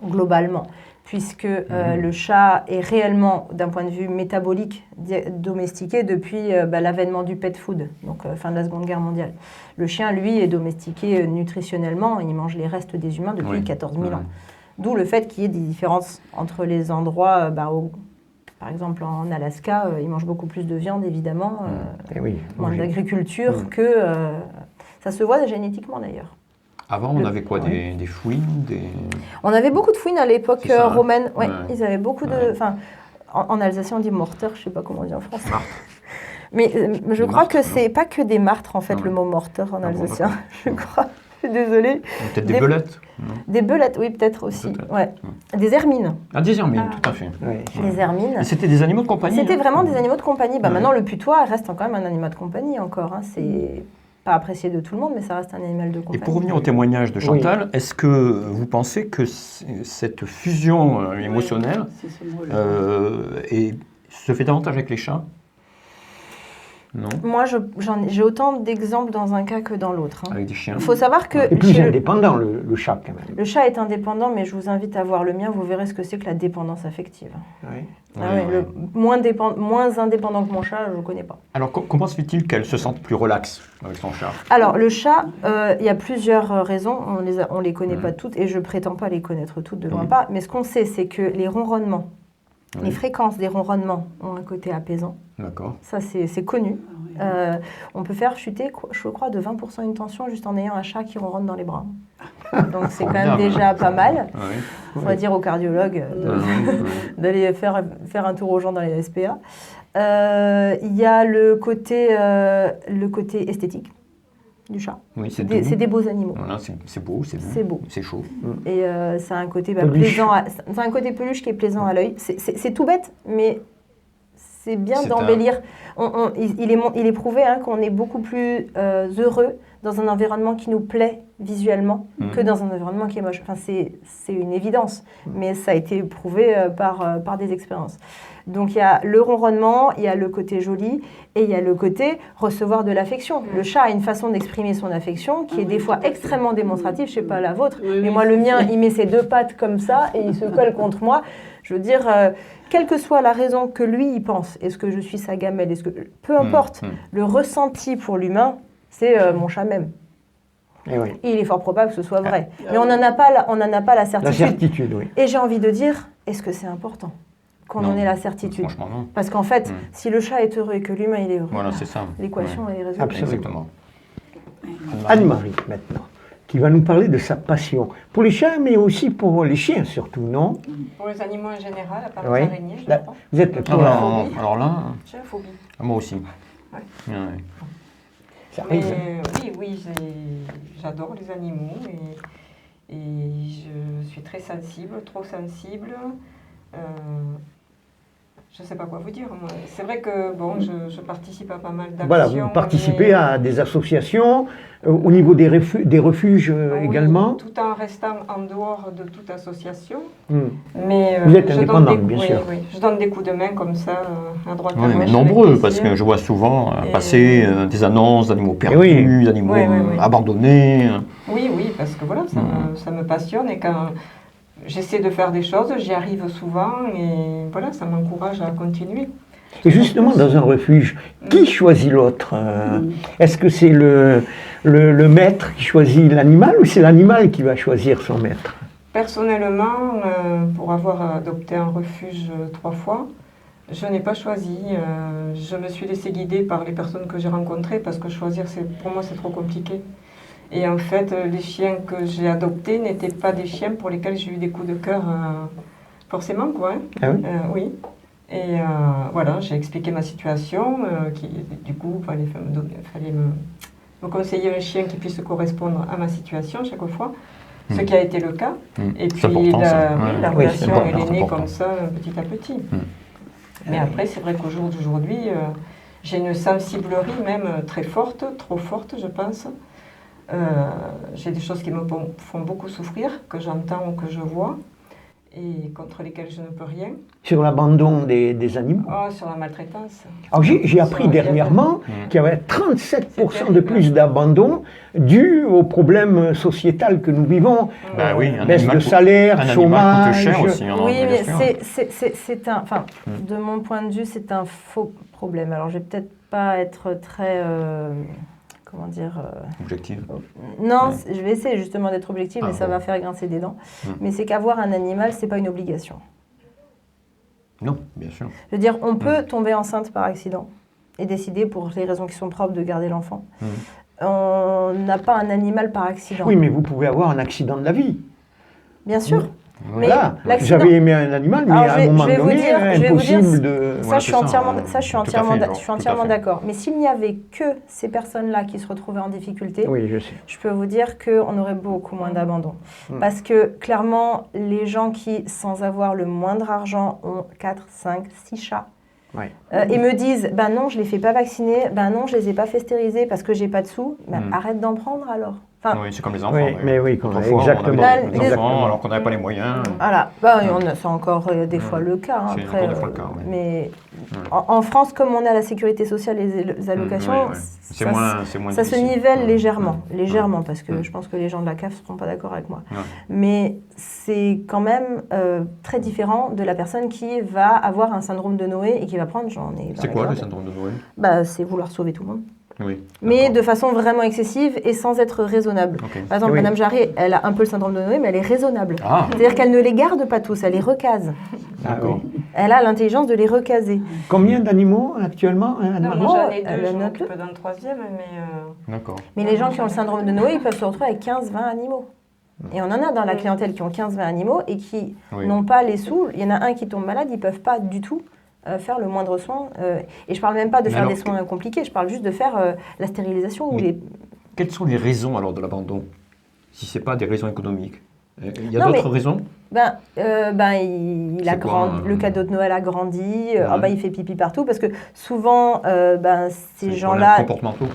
globalement, puisque le chat est réellement, d'un point de vue métabolique, domestiqué depuis l'avènement du pet food, donc fin de la Seconde Guerre mondiale. Le chien, lui, est domestiqué nutritionnellement, il mange les restes des humains depuis 14 000 ans. D'où le fait qu'il y ait des différences entre les endroits, par exemple en Alaska, ils mangent beaucoup plus de viande, évidemment, moins d'agriculture, que ça se voit génétiquement d'ailleurs. Avant, on avait quoi, des fouines, On avait beaucoup de fouines à l'époque romaine. Ouais, ils avaient beaucoup de. En alsacien, on dit morteur, je ne sais pas comment on dit en français. Mais je crois que c'est pas que des martres, en fait, le mot morteur en alsacien. Je crois. Je suis désolée. Peut-être des belettes. Des belettes, oui, peut-être aussi. Ouais. Des hermines. Ah, des hermines, tout à fait. Des hermines. Et c'était des animaux de compagnie. C'était vraiment des animaux de compagnie. Maintenant, le putois reste quand même un animal de compagnie encore. C'est pas apprécié de tout le monde, mais ça reste un animal de compagnie. Et pour revenir au témoignage de Chantal, est-ce que vous pensez que cette fusion émotionnelle se fait davantage avec les chats? Non. Moi, j'ai autant d'exemples dans un cas que dans l'autre. Avec des chiens. Il faut savoir que... Et plus indépendant, le chat, quand même. Le chat est indépendant, mais je vous invite à voir le mien, vous verrez ce que c'est que la dépendance affective. Oui. Moins indépendant que mon chat, je ne connais pas. Alors, comment se fait-il qu'elle se sente plus relaxe avec son chat? Alors, le chat, il y a plusieurs raisons. On les connaît pas toutes, et je prétends pas les connaître toutes, de loin pas. Mais ce qu'on sait, c'est que les ronronnements, les fréquences des ronronnements ont un côté apaisant. D'accord. Ça, c'est connu. On peut faire chuter, je crois, de 20% une tension juste en ayant un chat qui ronronne dans les bras. Donc, c'est quand même déjà pas mal. Il faudrait dire au cardiologue d'aller faire un tour aux gens dans les SPA. Il y a le côté esthétique du chat. Oui, c'est des beaux animaux. Voilà, c'est beau, c'est beau. C'est chaud. Et c'est un côté plaisant. C'est un côté peluche qui est plaisant à l'œil. C'est tout bête, mais c'est bien d'embellir. Il est prouvé qu'on est beaucoup plus heureux dans un environnement qui nous plaît visuellement que dans un environnement qui est moche. Enfin, c'est une évidence, mais ça a été prouvé par des expériences. Donc il y a le ronronnement, il y a le côté joli et il y a le côté recevoir de l'affection. Le chat a une façon d'exprimer son affection qui est des fois extrêmement démonstrative, je ne sais pas la vôtre, mais moi le mien, il met ses deux pattes comme ça et il se colle contre moi. Je veux dire, quelle que soit la raison que lui il pense, est-ce que je suis sa gamelle, peu importe, le ressenti pour l'humain, c'est mon chat même. Et il est fort probable que ce soit vrai. Mais on n'en a pas la certitude. La certitude, oui. Et j'ai envie de dire, est-ce que c'est important qu'on en ait la certitude? Franchement, non. Parce qu'en fait, si le chat est heureux et que l'humain il est heureux, voilà, c'est ça. L'équation elle est résolue. Absolument. Exactement. Anne-Marie, maintenant, qui va nous parler de sa passion. Pour les chats, mais aussi pour les chiens, surtout, non? Pour les animaux en général, à part les araignées, je crois. Vous êtes pour la phobie. Alors là... J'ai la phobie. Moi aussi. Ouais. Ça mais, arrive. oui, j'adore les animaux et je suis très sensible, trop sensible. Je ne sais pas quoi vous dire. C'est vrai que je participe à pas mal d'actions. Voilà, vous participez à des associations, au niveau des refuges également. Tout en restant en dehors de toute association. Mais, vous êtes indépendante, bien sûr. Oui, je donne des coups de main comme ça, à droite à gauche. Mais nombreux, parce que je vois souvent passer des annonces d'animaux perdus, d'animaux abandonnés. Oui, parce que voilà, ça me passionne et quand... J'essaie de faire des choses, j'y arrive souvent et voilà, ça m'encourage à continuer. Et justement, dans un refuge, qui choisit l'autre? Est-ce que c'est le maître qui choisit l'animal ou c'est l'animal qui va choisir son maître? Personnellement, pour avoir adopté un refuge 3 fois, je n'ai pas choisi. Je me suis laissée guider par les personnes que j'ai rencontrées parce que choisir, pour moi, c'est trop compliqué. Et en fait, les chiens que j'ai adoptés n'étaient pas des chiens pour lesquels j'ai eu des coups de cœur, forcément, quoi. Ah oui? Oui. Et voilà, j'ai expliqué ma situation, du coup, il fallait me conseiller un chien qui puisse correspondre à ma situation chaque fois, ce qui a été le cas. Et puis, la relation, elle est née comme ça, petit à petit. Mais après, c'est vrai qu'au jour d'aujourd'hui, j'ai une sensiblerie même très forte, trop forte, je pense. J'ai des choses qui me font beaucoup souffrir, que j'entends ou que je vois, et contre lesquelles je ne peux rien. Sur l'abandon des animaux? Sur la maltraitance. Alors j'ai appris dernièrement qu'il y avait 37% de plus d'abandon dû au problème sociétal que nous vivons. Baisse de salaire, chômage. Cher aussi, oui, mais c'est un... Enfin, de mon point de vue, c'est un faux problème. Alors je vais peut-être pas être très... comment dire objective. Non, je vais essayer justement d'être objective, mais ça va faire grincer des dents. Mais c'est qu'avoir un animal, c'est pas une obligation. Non, bien sûr. Je veux dire, on peut tomber enceinte par accident et décider, pour les raisons qui sont propres, de garder l'enfant. On n'a pas un animal par accident. Oui, mais vous pouvez avoir un accident de la vie. Bien sûr. Voilà, j'avais aimé un animal, mais à un moment donné, impossible de... Ça, je suis entièrement d'accord. Mais s'il n'y avait que ces personnes-là qui se retrouvaient en difficulté, je peux vous dire qu'on aurait beaucoup moins d'abandon. Parce que, clairement, les gens qui, sans avoir le moindre argent, ont 4, 5, 6 chats, et me disent, ben non, je ne les fais pas vacciner, ben non, je ne les ai pas fait stériliser parce que j'ai pas de sous, arrête d'en prendre alors. Enfin, oui, c'est comme les enfants. Exactement. On avait des enfants alors qu'on n'avait pas les moyens. Voilà, c'est encore des fois le cas. C'est encore des fois le cas, mais en France, comme on a la sécurité sociale et les allocations, ça se nivelle légèrement, parce que je pense que les gens de la CAF ne seront pas d'accord avec moi. Mais c'est quand même très différent de la personne qui va avoir un syndrome de Noé et qui va prendre, C'est quoi le syndrome de Noé? C'est vouloir sauver tout le monde. Oui, mais de façon vraiment excessive et sans être raisonnable. Par exemple, Madame Jarret, elle a un peu le syndrome de Noé, mais elle est raisonnable. C'est-à-dire qu'elle ne les garde pas tous, elle les recase. Elle a l'intelligence de les recaser. Combien d'animaux actuellement? J'en ai 2, je m'occupe d'un 3e, mais... Mais les gens qui ont le syndrome de Noé, ils peuvent se retrouver avec 15-20 animaux. Et on en a dans la clientèle qui ont 15-20 animaux et qui n'ont pas les sous. Il y en a un qui tombe malade, ils ne peuvent pas du tout faire le moindre soin. Et je ne parle même pas de faire des soins compliqués, je parle juste de faire la stérilisation. Quelles sont les raisons alors de l'abandon, si ce n'est pas des raisons économiques? Il y a d'autres raisons? Le cadeau de Noël a grandi, il fait pipi partout, parce que souvent, ces gens-là... comportementaux.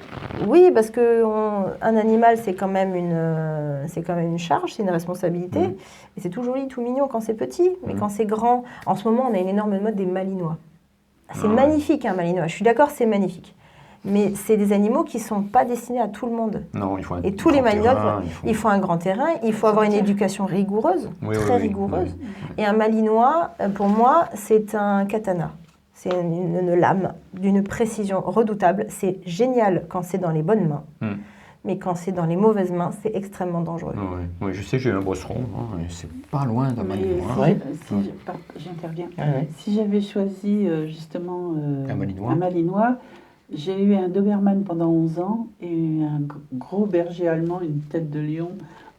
Oui, parce qu'un animal, c'est quand même une charge, c'est une responsabilité, et c'est tout joli, tout mignon quand c'est petit, mais quand c'est grand... En ce moment, on a une énorme mode des malinois. C'est magnifique, un malinois, je suis d'accord, c'est magnifique. Mais c'est des animaux qui ne sont pas destinés à tout le monde. Non, il faut Et tous les malinois, il faut un grand terrain, il faut avoir une éducation rigoureuse, très rigoureuse. Et un malinois, pour moi, c'est un katana. C'est une lame d'une précision redoutable. C'est génial quand c'est dans les bonnes mains. Mais quand c'est dans les mauvaises mains, c'est extrêmement dangereux. Oui, je sais, j'ai un bosseron, c'est pas loin d'un malinois. J'interviens. Si j'avais choisi justement un malinois, j'ai eu un Doberman pendant 11 ans et un gros berger allemand, une tête de lion,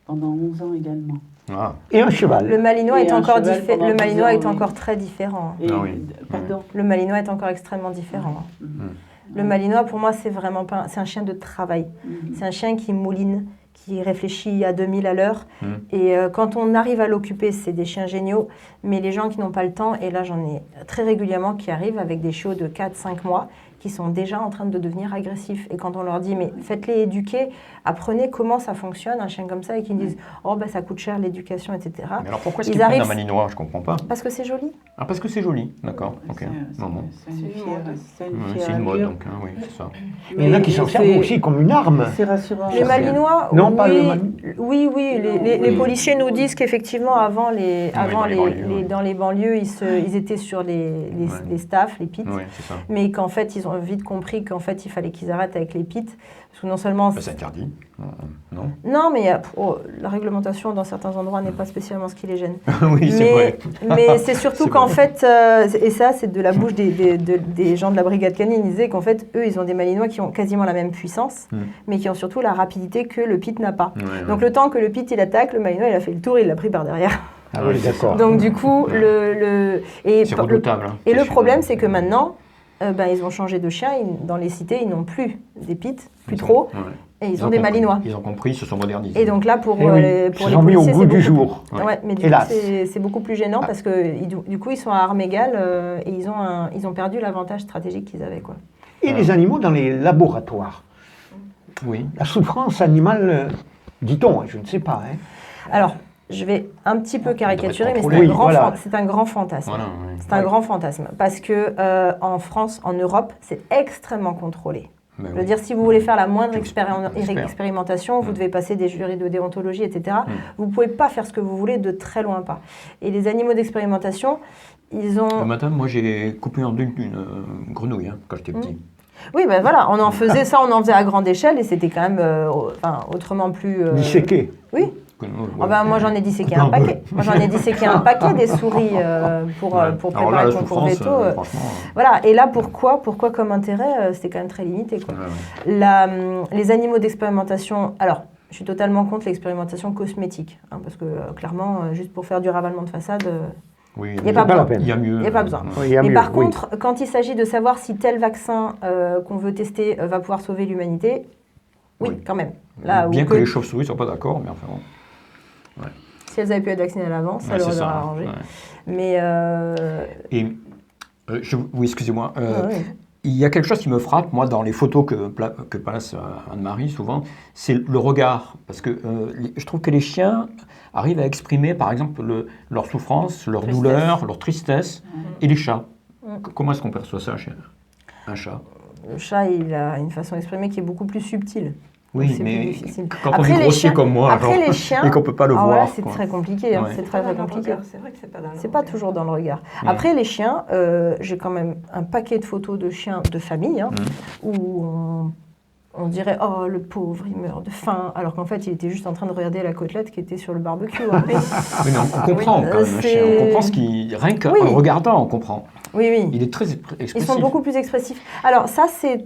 pendant 11 ans également. Et un cheval. Le malinois est encore très différent. Pardon. Le malinois est encore extrêmement différent. Le malinois, pour moi, c'est vraiment pas... C'est un chien de travail. C'est un chien qui mouline, qui réfléchit à 2000 à l'heure. Et quand on arrive à l'occuper, c'est des chiens géniaux. Mais les gens qui n'ont pas le temps, et là j'en ai très régulièrement qui arrivent avec des chiots de 4-5 mois, qui sont déjà en train de devenir agressifs. Et quand on leur dit, mais faites-les éduquer, apprenez comment ça fonctionne, un chien comme ça, et qu'ils disent, ça coûte cher l'éducation, etc. Mais alors pourquoi est-ce qu'ils prennent un malinois? Je ne comprends pas. Parce que c'est joli. Ah, parce que c'est joli, d'accord. C'est une mode, donc, oui, c'est ça. Mais il y en a qui s'en servent aussi comme une arme. C'est rassurant. Les malinois, non, pas le malinois. Oui, les policiers nous disent qu'effectivement, dans les banlieues, ils étaient sur les staffs, les pits, mais qu'en fait, ils ont vite compris qu'en fait, il fallait qu'ils arrêtent avec les pits. Parce que non seulement... c'est interdit, non? Non, mais la réglementation dans certains endroits n'est pas spécialement ce qui les gêne. Oui, c'est vrai. Mais c'est surtout qu'en fait, et ça c'est de la bouche des gens de la brigade canine, ils disaient qu'en fait, eux, ils ont des malinois qui ont quasiment la même puissance, mais qui ont surtout la rapidité que le pit n'a pas. Donc le temps que le pit il attaque, le malinois il a fait le tour, il l'a pris par derrière. Ah oui, d'accord. Donc du coup, c'est redoutable. Et le problème, c'est que maintenant, ils ont changé de chien. Dans les cités, ils n'ont plus des pits, plus trop. Et ils ont des malinois. Ils ont compris, ils se sont modernisés. Et donc là, pour les policiers, au goût du jour. Mais du coup, c'est beaucoup plus gênant parce que du coup, ils sont à armes égales et ils ont perdu l'avantage stratégique qu'ils avaient. Et les animaux dans les laboratoires? Oui. La souffrance animale, dit-on, je ne sais pas. Alors, je vais un petit peu caricaturer, mais c'est un grand fantasme. C'est un grand fantasme. Parce que en France, en Europe, c'est extrêmement contrôlé. Je veux dire, si vous voulez faire la moindre expérimentation, vous devez passer des jurys de déontologie, etc. Vous ne pouvez pas faire ce que vous voulez, de très loin pas. Et les animaux d'expérimentation, ils ont... Madame, moi j'ai coupé en deux une grenouille quand j'étais petit. Oui, voilà, on en faisait à grande échelle et c'était quand même autrement plus... Disséqué. Oui. Moi j'en ai disséqué un paquet. Moi j'en ai disséqué un paquet des souris pour préparer le concours veto. Voilà. Et là pourquoi comme intérêt, c'était quand même très limité. Les animaux d'expérimentation, alors Je suis totalement contre l'expérimentation cosmétique, hein, parce que clairement, juste pour faire du ravalement de façade, Oui, il n'y a pas besoin. il y a mieux. Il n'y a pas besoin. Oui, il y a Mais mieux, par oui. contre, quand il s'agit de savoir si tel vaccin qu'on veut tester va pouvoir sauver l'humanité, oui, Oui. quand même. Là, Bien où que les chauves-souris ne soient pas d'accord, mais enfin bon. si elles avaient pu être vaccinées à l'avance, ça Ouais, leur c'est aurait ça, arrangé. ouais. Mais Et, oui, excusez-moi. ouais. Il y a quelque chose qui me frappe, moi, dans les photos que passe Anne-Marie, souvent, c'est le regard. Parce que je trouve que les chiens arrivent à exprimer, par exemple, leur souffrance, leur Tristesse. douleur, leur tristesse, et les chats. Mm. Comment est-ce qu'on perçoit ça chez un chat? Le chat, il a une façon d'exprimer qui est beaucoup plus subtile. Oui, C'est mais plus difficile. quand on Après, est les grossier chiens- comme moi, Après, genre, les chiens, et qu'on ne peut pas le ah voir. ouais, c'est quoi. très compliqué. Hein, Ouais. c'est très, très compliqué. C'est vrai que c'est pas dans le C'est pas regard. toujours dans le regard. Mm. Après, les chiens, j'ai quand même un paquet de photos de chiens de famille hein, où on dirait « Oh, le pauvre, il meurt de faim », alors qu'en fait, il était juste en train de regarder la côtelette qui était sur le barbecue. Hein. Oui, mais on comprend quand même un c'est- chien. On comprend ce qui... Rien qu'en Oui. le regardant, on comprend. Oui, oui. Il est très expressif. Ils sont beaucoup plus expressifs. Alors ça, c'est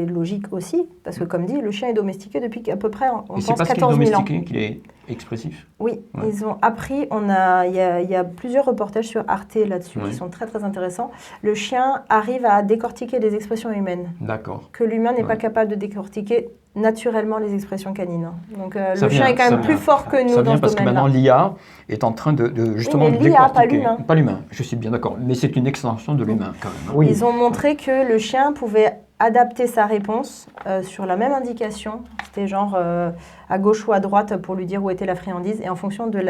logique aussi, parce que comme dit, le chien est domestiqué depuis à peu près, on Et c'est pense, parce qu'il est 14 000 ans. domestiqué qu'il est expressif. Oui, Ouais. ils ont appris, il y a plusieurs reportages sur Arte là-dessus Ouais. qui sont très très intéressants. Le chien arrive à décortiquer les expressions humaines, D'accord. que l'humain n'est Ouais. pas capable de décortiquer naturellement les expressions canines. Donc Ça le chien vient, est quand ça même vient. plus fort que nous Ça dans vient ce parce que maintenant domaine-là. l'IA est en train de justement Oui, mais l'IA, pas décortiquer. l'humain. Pas l'humain, je suis bien d'accord. Mais c'est une extension de l'humain quand même. Oui. Ils ont montré que le chien pouvait adapter sa réponse sur la même indication. C'était genre à gauche ou à droite pour lui dire où était la friandise. Et en fonction du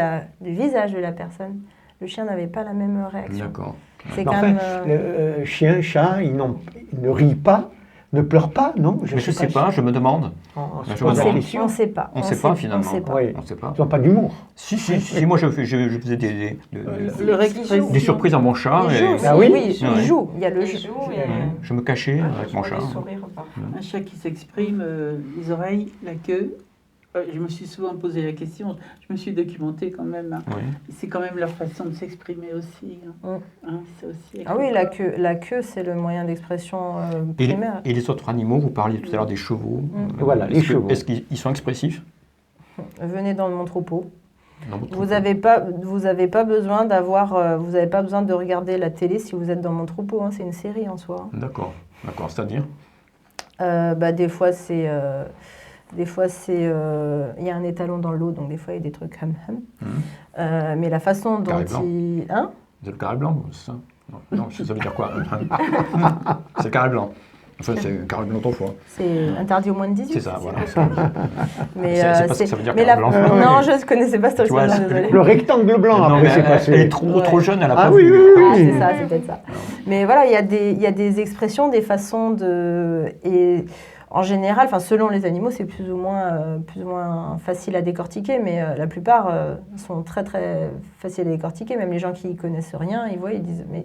visage de la personne, le chien n'avait pas la même réaction. D'accord. C'est Mais quand enfin, même... chien, chat, ils ne rient pas, ne pleurent pas, non? Mais je sais pas, je me demande. On se Je pose me la demande. question. on ne sait pas. On ne sait pas finalement. On sait pas. Oui. On sait pas. Ils n'ont pas d'humour. Si, moi je faisais Leur expression. des surprises à mon chat. Il et joue, Ah oui il Ouais. joue. Il y a le Il jeu. joue et je me cachais avec mon je vois chat. des sourires parfois. Un chat qui s'exprime, les oreilles, la queue. Je me suis souvent posé la question, je me suis documentée quand même. Hein. Oui. C'est quand même leur façon de s'exprimer aussi. Hein. Hein, c'est aussi Ah oui, la queue, c'est le moyen d'expression primaire. Et les autres animaux, vous parliez tout à l'heure des chevaux. Voilà, les chevaux. Est-ce qu'ils sont expressifs? Venez dans mon troupeau. Dans votre Vous troupeau? n'avez pas besoin vous avez pas besoin de regarder la télé si vous êtes dans mon troupeau. Hein, c'est une série en soi. D'accord, c'est-à-dire? Des fois, il y a un étalon dans l'eau, donc des fois, il y a des trucs mais la façon dont Carré blanc. Hein? C'est le carré blanc, c'est ça? Non, ça veut dire quoi? C'est le carré blanc. Enfin, c'est le carré blanc autrefois. C'est interdit au moins de 18. C'est ça, voilà. Mais C'est pas ce que ça veut dire, mais carré blanc. non, je ne connaissais pas cette Tu vois, expression, désolée. Le rectangle blanc, Non, après, mais c'est passé. elle est trop jeune, elle a Ah pas oui, vu. oui, Ah, oui. c'est ça, c'est peut-être ça. Mais voilà, il y a des expressions, des façons de... Et en général, selon les animaux, c'est plus ou moins facile à décortiquer, mais la plupart sont très très faciles à décortiquer. Même les gens qui connaissent rien, ils voient, ils disent, mais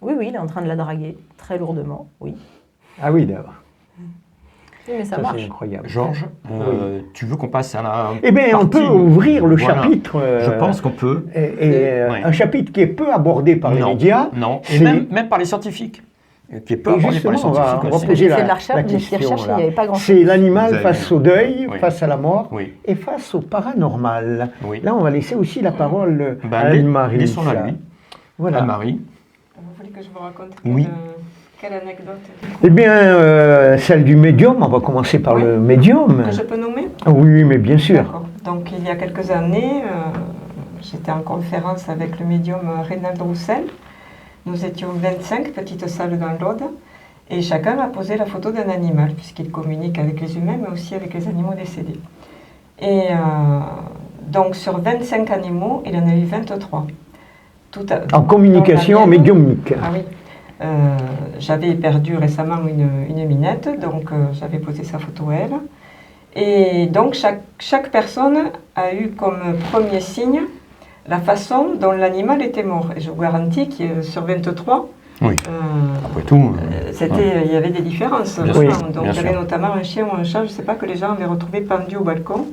oui, il est en train de la draguer très lourdement, oui. Ah oui, d'accord. Oui, mais ça Ça, marche. c'est incroyable. Georges, tu veux qu'on passe à la Eh bien, on partie- peut ouvrir le Voilà. chapitre. Je pense qu'on peut. Ouais. Un chapitre qui est peu abordé par les Non, médias. Non, et c'est- même par les scientifiques. Qui est peu Et abordé par justement, les on va scientifiques aussi. poser J'ai fait la, de la recherche, la j'ai fait des question. recherches, là. il n'y avait pas grand-chose. C'est l'animal Vous avez face vu. au deuil, Oui. face à la mort Oui. et face au paranormal. Oui. Là, on va laisser aussi la parole Ben, à Anne-Marie. laissons-la lui. Voilà. Anne-Marie. Vous voulez que je vous raconte Oui. quelle anecdote Eh bien, celle du médium, on va commencer par Oui. le médium. que je peux nommer? Oui, mais bien sûr. D'accord. Donc il y a quelques années, j'étais en conférence avec le médium Reynald Roussel. Nous étions 25, petite salle dans l'Aude, et chacun a posé la photo d'un animal, puisqu'il communique avec les humains, mais aussi avec les animaux décédés. Et donc sur 25 animaux, il en a eu 23. En communication Dans la mienne- médiumnique. Ah oui. J'avais perdu récemment une minette, donc j'avais posé sa photo à elle. Et donc chaque personne a eu comme premier signe la façon dont l'animal était mort. Et je vous garantis que sur 23, Oui. Après tout. il y avait des différences. Bien vraiment. sûr, Donc bien il y avait sûr. notamment un chien ou un chat, je ne sais pas, que les gens avaient retrouvé pendu au balcon.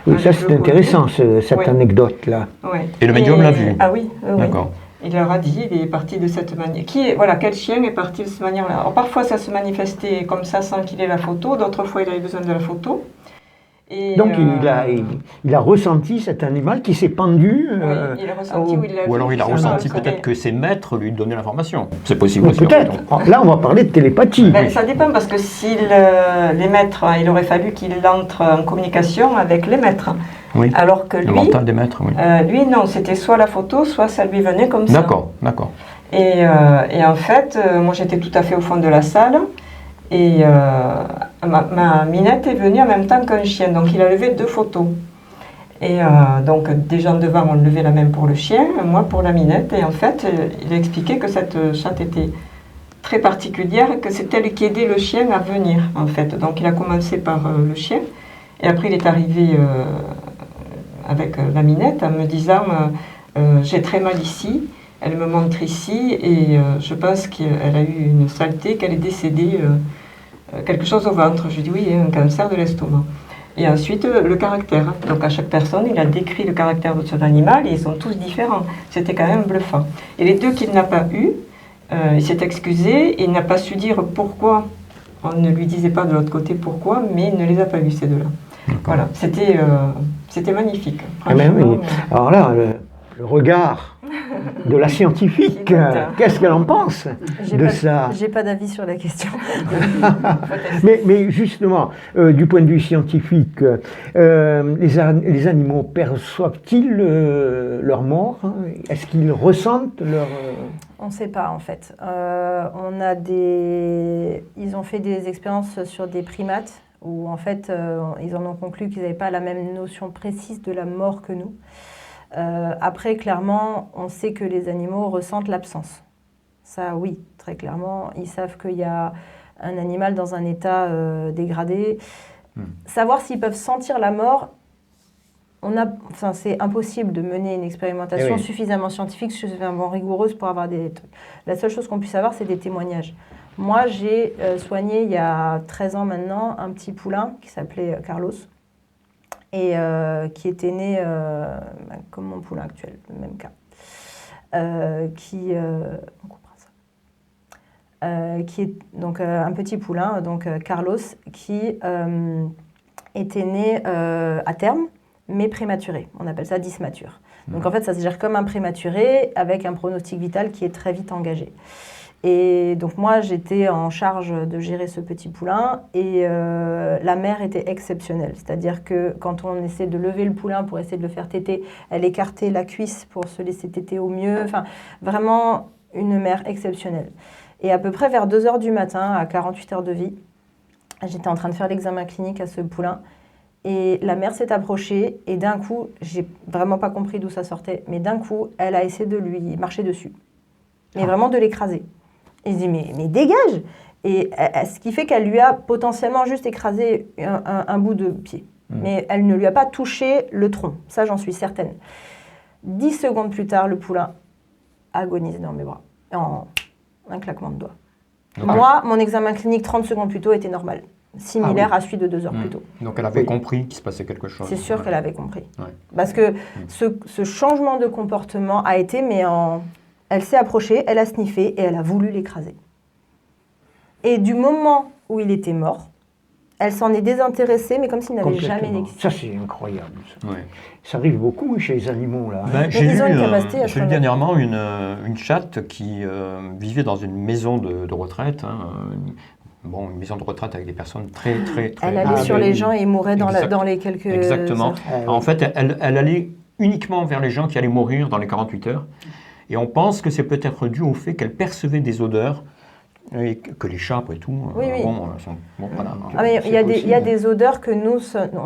Oui, ça Avec c'est le intéressant, cette Oui. anecdote-là. Ouais. Et le médium l'a vu. Ah oui, oui, oui. D'accord. Il leur a dit, il est parti de cette manière. Quel chien est parti de cette manière-là? Alors parfois ça se manifestait comme ça sans qu'il ait la photo, d'autres fois il avait besoin de la photo. Et, Donc il a ressenti cet animal qui s'est pendu. Oui, il a ressenti ou il l'a vu. Ou alors il a Je sais ressenti pas, peut-être que ses maîtres lui donnaient l'information. C'est possible aussi. Peut-être. Là, on va parler de télépathie. Ben, ça dépend parce que si les maîtres, il aurait fallu qu'il entre en communication avec les maîtres. Oui. Alors que Le lui, mental des maîtres, oui. lui non, c'était soit la photo, soit ça lui venait comme ça. D'accord, d'accord. Et en fait, moi j'étais tout à fait au fond de la salle et ma minette est venue en même temps qu'un chien, donc il a levé 2 photos. Et donc des gens devant ont levé la main pour le chien, moi pour la minette, et en fait il a expliqué que cette chatte était très particulière et que c'est elle qui aidait le chien à venir en fait. Donc il a commencé par le chien et après il est arrivé avec la minette en me disant j'ai très mal ici. Elle me montre ici et je pense qu'elle a eu une saleté, qu'elle est décédée, quelque chose au ventre. Je dis oui, un cancer de l'estomac. Et ensuite, le caractère. Donc à chaque personne, il a décrit le caractère de son animal et ils sont tous différents. C'était quand même bluffant. Et les 2 qu'il n'a pas eu, il s'est excusé et il n'a pas su dire pourquoi. On ne lui disait pas de l'autre côté pourquoi, mais il ne les a pas eu ces 2-là. Voilà, c'était magnifique. Ah ben oui. Alors là, le regard de la scientifique, qu'est-ce qu'elle en pense de ça? J'ai pas d'avis sur la question. mais justement, du point de vue scientifique, les animaux perçoivent-ils leur mort? Est-ce qu'ils ressentent leur... On ne sait pas en fait. Ils ont fait des expériences sur des primates où en fait ils en ont conclu qu'ils n'avaient pas la même notion précise de la mort que nous. Après, clairement, on sait que les animaux ressentent l'absence. Ça, oui, très clairement. Ils savent qu'il y a un animal dans un état dégradé. Savoir s'ils peuvent sentir la mort, c'est impossible de mener une expérimentation suffisamment scientifique, suffisamment rigoureuse pour avoir des trucs. La seule chose qu'on puisse avoir, c'est des témoignages. Moi, j'ai soigné il y a 13 ans maintenant un petit poulain qui s'appelait Carlos. Et qui était né comme mon poulain actuel, le même cas. On comprend ça. Qui est donc un petit poulain, donc Carlos, qui était né à terme, mais prématuré. On appelle ça dysmature. Donc en fait, ça se gère comme un prématuré avec un pronostic vital qui est très vite engagé. Et donc moi, j'étais en charge de gérer ce petit poulain et la mère était exceptionnelle. C'est-à-dire que quand on essaie de lever le poulain pour essayer de le faire téter, elle écartait la cuisse pour se laisser téter au mieux. Enfin, vraiment une mère exceptionnelle. Et à peu près vers 2h du matin, à 48 heures de vie, j'étais en train de faire l'examen clinique à ce poulain. Et la mère s'est approchée et d'un coup, j'ai vraiment pas compris d'où ça sortait, mais d'un coup, elle a essayé de lui marcher dessus. Mais vraiment de l'écraser. Et il dit, mais dégage! Et ce qui fait qu'elle lui a potentiellement juste écrasé un bout de pied. Mais elle ne lui a pas touché le tronc. Ça, j'en suis certaine. 10 secondes plus tard, le poulain agonisait dans mes bras. En un claquement de doigts. Moi, mon examen clinique 30 secondes plus tôt était normal. Similaire à celui de 2 heures plus tôt. Donc elle avait compris qu'il se passait quelque chose. C'est sûr qu'elle avait compris. Parce que ce changement de comportement a été, elle s'est approchée, elle a sniffé et elle a voulu l'écraser. Et du moment où il était mort, elle s'en est désintéressée, mais comme s'il n'avait jamais existé. Ça, c'est incroyable. Ça, ça arrive beaucoup chez les animaux, là. J'ai lu dernièrement une chatte qui vivait dans une maison de retraite. Une maison de retraite avec des personnes très... Elle allait sur les gens et mourait dans les quelques Exactement. heures. En fait, elle allait uniquement vers les gens qui allaient mourir dans les 48 heures. Et on pense que c'est peut-être dû au fait qu'elle percevait des odeurs et que les chats, après tout, sont... mais il y a des odeurs que nous...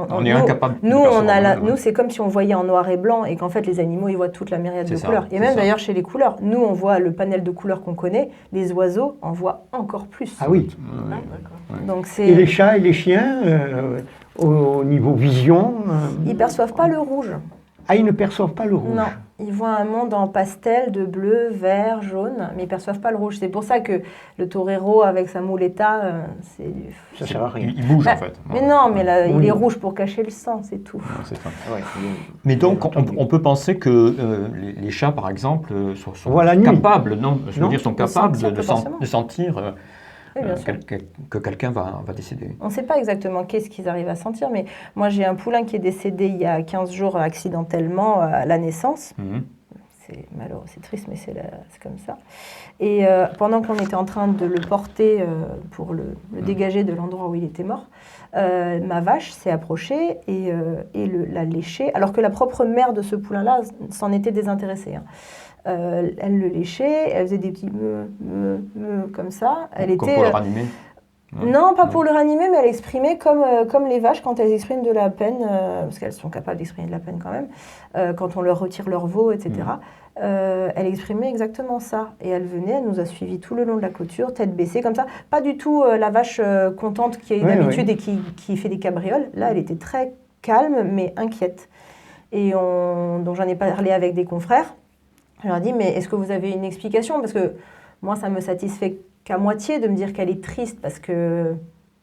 On est incapable de percevoir. Nous, c'est comme si on voyait en noir et blanc et qu'en fait, les animaux, ils voient toute la myriade de couleurs. Et même d'ailleurs, chez les couleurs, nous, on voit le panel de couleurs qu'on connaît. Les oiseaux en voient encore plus. Ah oui. Donc, et les chats et les chiens, au niveau vision... Ils ne perçoivent pas le rouge. Ah, ils ne perçoivent pas le rouge? Non, ils voient un monde en pastel de bleu, vert, jaune, mais ils ne perçoivent pas le rouge. C'est pour ça que le torero avec sa muleta, ça sert à rien. Il bouge en fait. Mais non, mais là, il est rouge pour cacher le sang, c'est tout. C'est ça. Mais donc, on peut penser que les chats, par exemple, sont capables, sont capables de sentir... Oui, bien sûr. que quelqu'un va décéder. On ne sait pas exactement qu'est-ce qu'ils arrivent à sentir, mais moi j'ai un poulain qui est décédé il y a 15 jours accidentellement à la naissance. C'est malheureux, c'est triste, mais c'est comme ça. Et pendant qu'on était en train de le porter pour le dégager de l'endroit où il était mort, ma vache s'est approchée et l'a léché, alors que la propre mère de ce poulain-là s'en était désintéressée. Hein. Elle le léchait, elle faisait des petits me comme ça. Comme pour le ranimer. Non, pas pour le ranimer, mais elle exprimait comme les vaches quand elles expriment de la peine, parce qu'elles sont capables d'exprimer de la peine quand même, quand on leur retire leur veau, etc. Elle exprimait exactement ça. Et elle venait, elle nous a suivis tout le long de la clôture, tête baissée comme ça. Pas du tout la vache contente qui a d'habitude et qui fait des cabrioles. Là, elle était très calme, mais inquiète. Et donc j'en ai parlé avec des confrères. Je leur ai dit, mais est-ce que vous avez une explication? Parce que moi, ça me satisfait qu'à moitié de me dire qu'elle est triste, parce que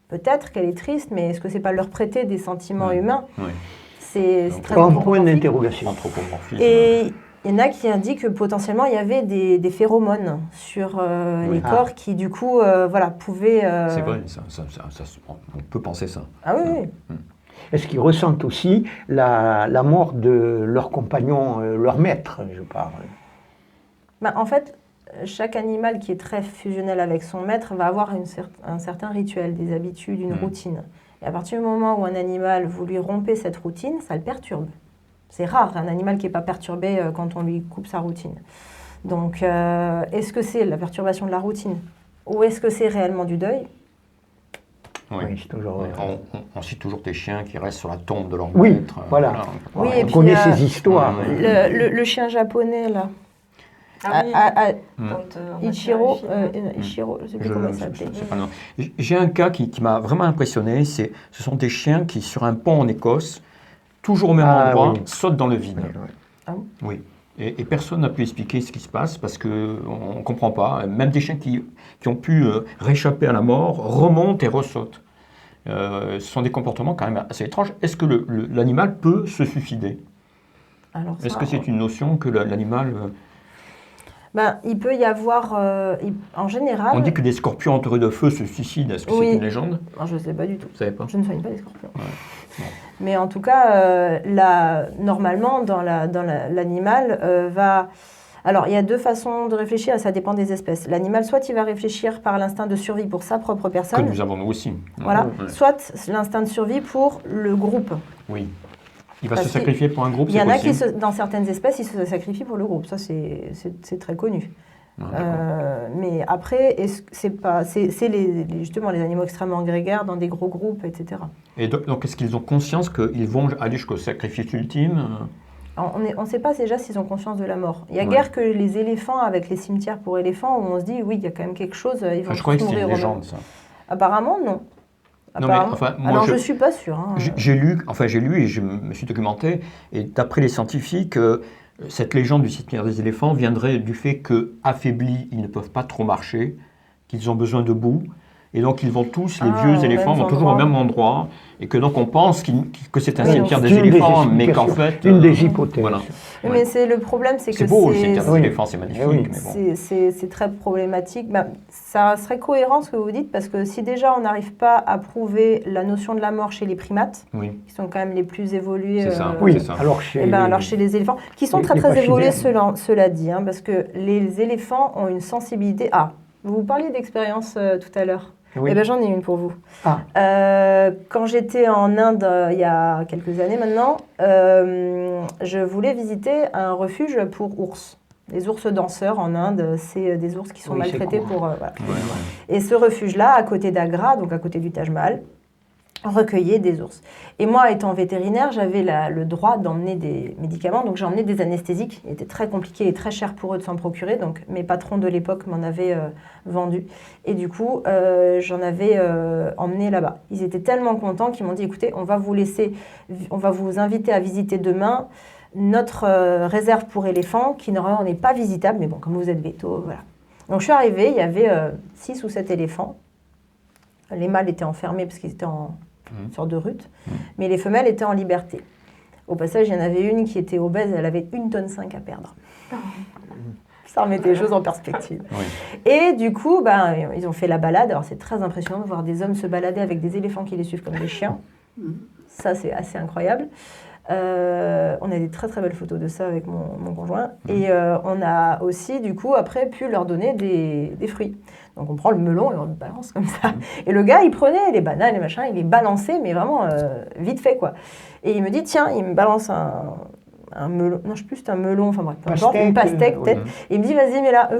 peut-être qu'elle est triste, mais est-ce que c'est pas leur prêter des sentiments humains? C'est très un point d'interrogation. Et il y en a qui indiquent que potentiellement il y avait des phéromones sur les corps qui du coup pouvaient... C'est vrai, on peut penser ça. Ah oui. Est-ce qu'ils ressentent aussi la mort de leur compagnon, leur maître, je parle? En fait, chaque animal qui est très fusionnel avec son maître va avoir un certain rituel, des habitudes, une routine. Et à partir du moment où un animal, vous lui rompez cette routine, ça le perturbe. C'est rare, un animal qui n'est pas perturbé quand on lui coupe sa routine. Donc, est-ce que c'est la perturbation de la routine? Ou est-ce que c'est réellement du deuil? Oui, c'est toujours... On cite toujours des chiens qui restent sur la tombe de leur maître. Oui, voilà. Oui, on connaît ces histoires. Le chien japonais, là. Ichiro, je ne sais plus comment il s'appelait. J'ai un cas qui m'a vraiment impressionné. Ce sont des chiens qui, sur un pont en Écosse, toujours au même endroit, sautent dans le vide. Oui. Et personne n'a pu expliquer ce qui se passe parce qu'on ne comprend pas. Même des chiens qui ont pu réchapper à la mort remontent et ressautent. Ce sont des comportements quand même assez étranges. Est-ce que l'animal peut se suicider? Est-ce que c'est une notion que l'animal... il peut y avoir, en général... On dit que des scorpions entourés de feu se suicident. Est-ce que c'est une légende? Non, je ne sais pas du tout. Vous savez pas? Je ne soigne pas les scorpions. Mais en tout cas, normalement, dans l'animal va... Alors, il y a deux façons de réfléchir, et ça dépend des espèces. L'animal, soit il va réfléchir par l'instinct de survie pour sa propre personne. Que nous avons nous aussi. Voilà. Soit l'instinct de survie pour le groupe. Oui. Il va se sacrifier pour un groupe, il y en a qui, dans certaines espèces, ils se sacrifient pour le groupe. Ça, c'est très connu. Mais après, c'est justement les animaux extrêmement grégaires dans des gros groupes, etc. Et donc, est-ce qu'ils ont conscience qu'ils vont aller jusqu'au sacrifice ultime? On ne sait pas déjà s'ils ont conscience de la mort. Il y a guère que les éléphants avec les cimetières pour éléphants où on se dit, oui, il y a quand même quelque chose, ils vont je crois que c'est une mourir légende, ça. Apparemment, non. Non, mais, enfin, moi, alors, je ne suis pas sûre. Hein. J'ai lu et je me suis documenté, et d'après les scientifiques, cette légende du cimetière des éléphants viendrait du fait qu'affaiblis, ils ne peuvent pas trop marcher, qu'ils ont besoin de boue, et donc ils vont tous, les vieux éléphants vont toujours au même endroit, et que donc on pense que c'est un cimetière des éléphants, mais qu'en fait... Une des hypothèses. Voilà. Mais le problème, c'est que c'est beau, le cimetière des éléphants, c'est magnifique. Oui. Mais bon. C'est très problématique. Ça serait cohérent ce que vous dites, parce que si déjà on n'arrive pas à prouver la notion de la mort chez les primates, qui sont quand même les plus évolués... C'est ça, oui, c'est ça. Alors chez les éléphants, qui sont très évolués, cela dit, hein, parce que les éléphants ont une sensibilité... Ah, vous parliez d'expérience tout à l'heure. Oui. Eh bien, j'en ai une pour vous. Quand j'étais en Inde, il y a quelques années maintenant, je voulais visiter un refuge pour ours. Les ours danseurs en Inde, c'est des ours qui sont maltraités pour... Voilà. Et ce refuge-là, à côté d'Agra, donc à côté du Taj Mahal, recueillait des ours. Et moi, étant vétérinaire, j'avais le droit d'emmener des médicaments, donc j'ai emmené des anesthésiques. Il était très compliqué et très cher pour eux de s'en procurer, donc mes patrons de l'époque m'en avaient vendu. Et du coup, j'en avais emmené là-bas. Ils étaient tellement contents qu'ils m'ont dit, écoutez, on va vous inviter à visiter demain notre réserve pour éléphants, qui normalement n'est pas visitable, mais bon, comme vous êtes véto, voilà. Donc je suis arrivée, il y avait 6 ou 7 éléphants. Les mâles étaient enfermés parce qu'ils étaient en sorte de rut, mais les femelles étaient en liberté. Au passage, il y en avait une qui était obèse, elle avait 1,5 tonne à perdre. Ça remettait les choses en perspective. Oui. Et du coup, ben, ils ont fait la balade. Alors, c'est très impressionnant de voir des hommes se balader avec des éléphants qui les suivent comme des chiens. Ça, c'est assez incroyable. On a des très très belles photos de ça avec mon conjoint. Et on a aussi, du coup, après, pu leur donner des fruits. Donc, on prend le melon et on le balance comme ça. Et le gars, il prenait les bananes, les machins, il les balançait, mais vraiment vite fait, quoi. Et il me dit, tiens, il me balance un melon, non, je sais plus, c'est un melon, enfin bref, peu importe, une pastèque peut-être. Et il me dit, vas-y, mais là,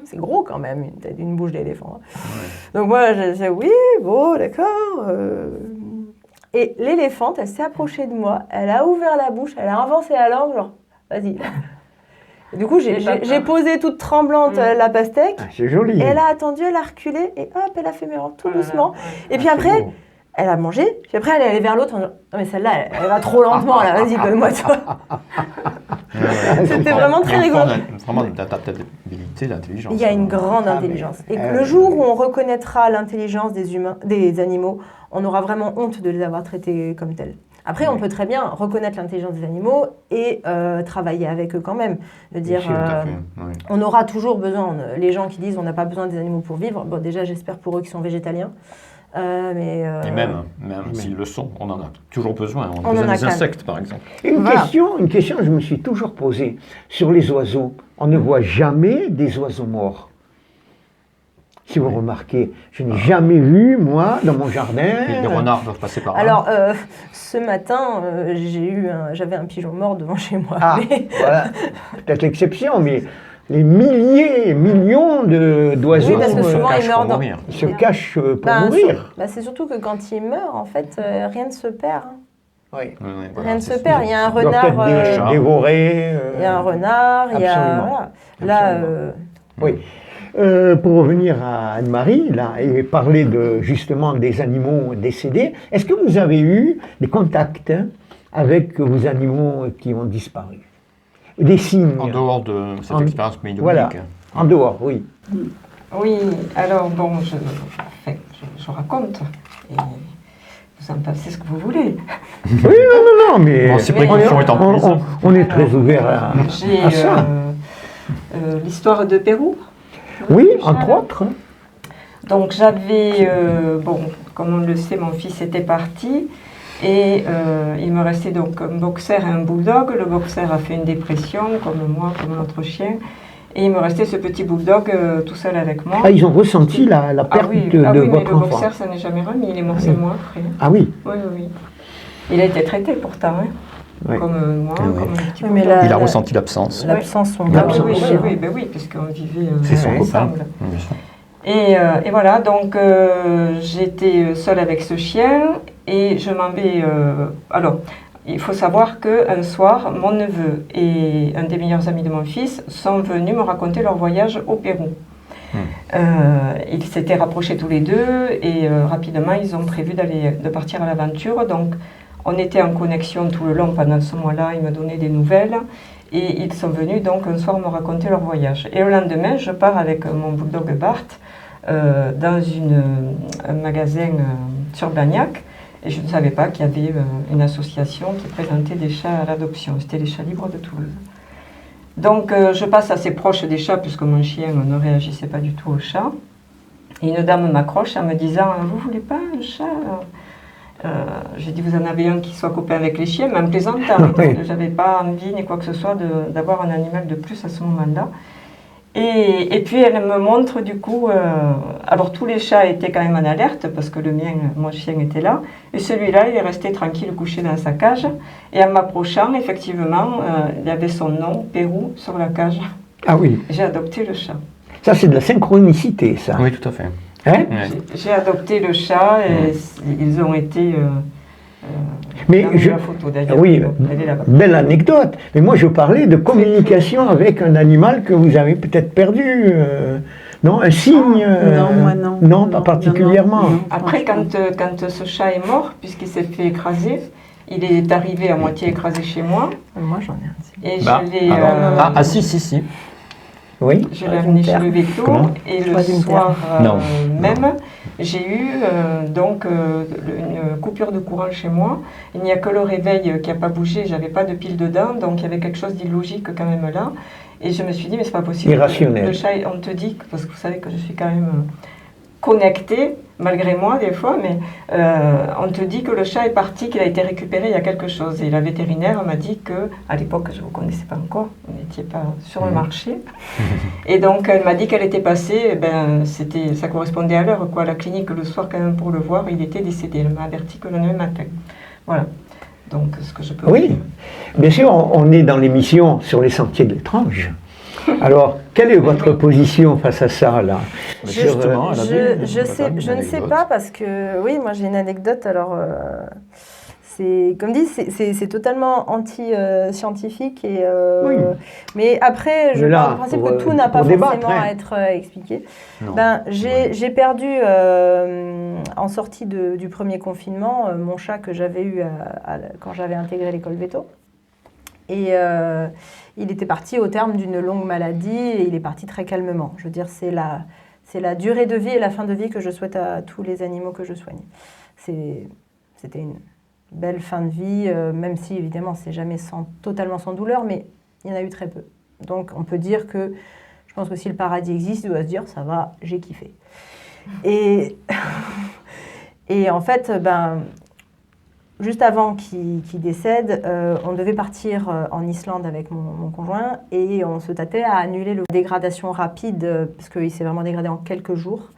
c'est gros quand même, une bouche d'éléphant. Ouais. Donc moi, je dis, oui, bon, d'accord. Et l'éléphante, elle s'est approchée de moi, elle a ouvert la bouche, elle a avancé la langue, genre, vas-y. Et du coup, j'ai posé toute tremblante la pastèque. Ah, c'est joli. Et elle a attendu, elle a reculé, et hop, elle a fait mes rangs tout doucement. Et puis après... Elle a mangé, puis après elle est allée vers l'autre en disant « Non mais celle-là, elle va trop lentement, là, vas-y, donne-moi toi !» C'était vraiment très rigolo. Vraiment d'adaptabilité, d'intelligence. Il y a une grande intelligence. Et le jour où on reconnaîtra l'intelligence des animaux, on aura vraiment honte de les avoir traités comme tels. Après, on peut très bien reconnaître l'intelligence des animaux et travailler avec eux quand même. De dire, on aura toujours besoin, les gens qui disent on n'a pas besoin des animaux pour vivre, bon déjà j'espère pour eux qui sont végétaliens. Et même s'ils le sont, on en a toujours besoin. On a besoin des insectes, par exemple. Une question que je me suis toujours posée. Sur les oiseaux, on ne voit jamais des oiseaux morts. Si vous remarquez, je n'ai jamais vu, moi, dans mon jardin... Les renards doivent passer par là. Alors, ce matin, j'avais un pigeon mort devant chez moi. Ah, voilà. Peut-être l'exception, mais... Les millions d'oiseaux se cachent pour mourir. C'est surtout que quand ils meurent, en fait, rien ne se perd. Oui. Rien ne se perd. Il y a un renard dévoré. Il y a un renard. Il y a là. Oui. Pour revenir à Anne-Marie là et parler justement des animaux décédés, est-ce que vous avez eu des contacts avec vos animaux qui ont disparu? Des signes. En dehors de cette expérience médiumnique. Voilà, en dehors, oui. Oui, alors bon, je raconte. Et vous en pensez ce que vous voulez. Oui, non, mais on est très ouvert à ça. L'histoire de Pérou. Oui, entre autres. Donc j'avais, comme on le sait, mon fils était parti. Et il me restait donc un boxer et un bulldog. Le boxer a fait une dépression, comme moi, comme notre chien. Et il me restait ce petit bulldog tout seul avec moi. Ah, ils ont ressenti la perte de votre enfant. Oui, mais le boxer, ça n'est jamais remis. Il est mort 6 mois après. Ah oui. Oui. Il a été traité pourtant, hein. Oui. Comme moi, comme un petit bulldog. Il a ressenti l'absence. L'absence, oui, puisqu'on vivait c'est son copain. Et voilà, donc j'étais seule avec ce chien et je m'en vais... alors, il faut savoir qu'un soir, mon neveu et un des meilleurs amis de mon fils sont venus me raconter leur voyage au Pérou. Ils s'étaient rapprochés tous les deux et rapidement, ils ont prévu de partir à l'aventure. Donc, on était en connexion tout le long pendant ce mois-là, ils me donnaient des nouvelles. Et ils sont venus donc un soir me raconter leur voyage. Et le lendemain, je pars avec mon bulldog Bart dans un magasin sur Blagnac. Et je ne savais pas qu'il y avait une association qui présentait des chats à l'adoption. C'était les Chats Libres de Toulouse. Donc je passe assez proche des chats puisque mon chien ne réagissait pas du tout aux chats. Et une dame m'accroche en me disant « Vous ne voulez pas un chat ?» J'ai dit, vous en avez un qui soit copain avec les chiens, mais en plaisantant. Je n'avais pas envie ni quoi que ce soit d'avoir un animal de plus à ce moment-là. Et puis elle me montre du coup, alors tous les chats étaient quand même en alerte parce que le mien, mon chien était là. Et celui-là, il est resté tranquille couché dans sa cage. Et en m'approchant, effectivement, il y avait son nom, Pérou, sur la cage. Ah oui. J'ai adopté le chat. Ça, c'est de la synchronicité, ça. Oui, tout à fait. Hein? J'ai adopté le chat et ils ont été... mais la photo, oui, belle anecdote. Mais moi, je parlais de communication avec un animal que vous avez peut-être perdu. Non, un signe. Non, moi non. Non, pas particulièrement. Non, après, quand ce chat est mort, puisqu'il s'est fait écraser, il est arrivé à moitié écrasé chez moi. Moi, j'en ai un. Et je l'ai... si. Oui. Je l'ai amené chez le veto et le soir même, j'ai eu une coupure de courant chez moi. Il n'y a que le réveil qui n'a pas bougé, j'avais pas de pile dedans, donc il y avait quelque chose d'illogique quand même là. Et je me suis dit, mais c'est pas possible. Irrationnel. Le chat, on te dit, parce que vous savez que je suis quand même connectée, malgré moi des fois, mais on te dit que le chat est parti, qu'il a été récupéré, il y a quelque chose. Et la vétérinaire m'a dit que, à l'époque, je ne vous connaissais pas encore, vous n'étiez pas sur le marché. Et donc, elle m'a dit qu'elle était passée, ça correspondait à l'heure, quoi. À la clinique, le soir, quand même, pour le voir, il était décédé. Elle m'a averti que le lendemain matin. Voilà. Donc, ce que je peux Oui, bien sûr, on est dans l'émission sur les sentiers de l'étrange. Alors, quelle est votre position face à ça, là? Justement, je ne sais pas, parce que, oui, moi j'ai une anecdote, alors, c'est, comme dit, c'est totalement anti-scientifique, Oui. mais après, je pars du principe que tout n'a pas forcément à être expliqué. J'ai perdu, en sortie du premier confinement, mon chat que j'avais eu quand j'avais intégré l'école Veto. Et il était parti au terme d'une longue maladie et il est parti très calmement. Je veux dire, c'est la durée de vie et la fin de vie que je souhaite à tous les animaux que je soigne. C'était une belle fin de vie, même si évidemment c'est jamais totalement sans douleur, mais il y en a eu très peu. Donc on peut dire que, je pense que si le paradis existe, il doit se dire, ça va, j'ai kiffé. Et en fait, juste avant qu'il décède, on devait partir en Islande avec mon conjoint et on se tâtait à annuler la dégradation rapide, parce qu'il s'est vraiment dégradé en quelques jours.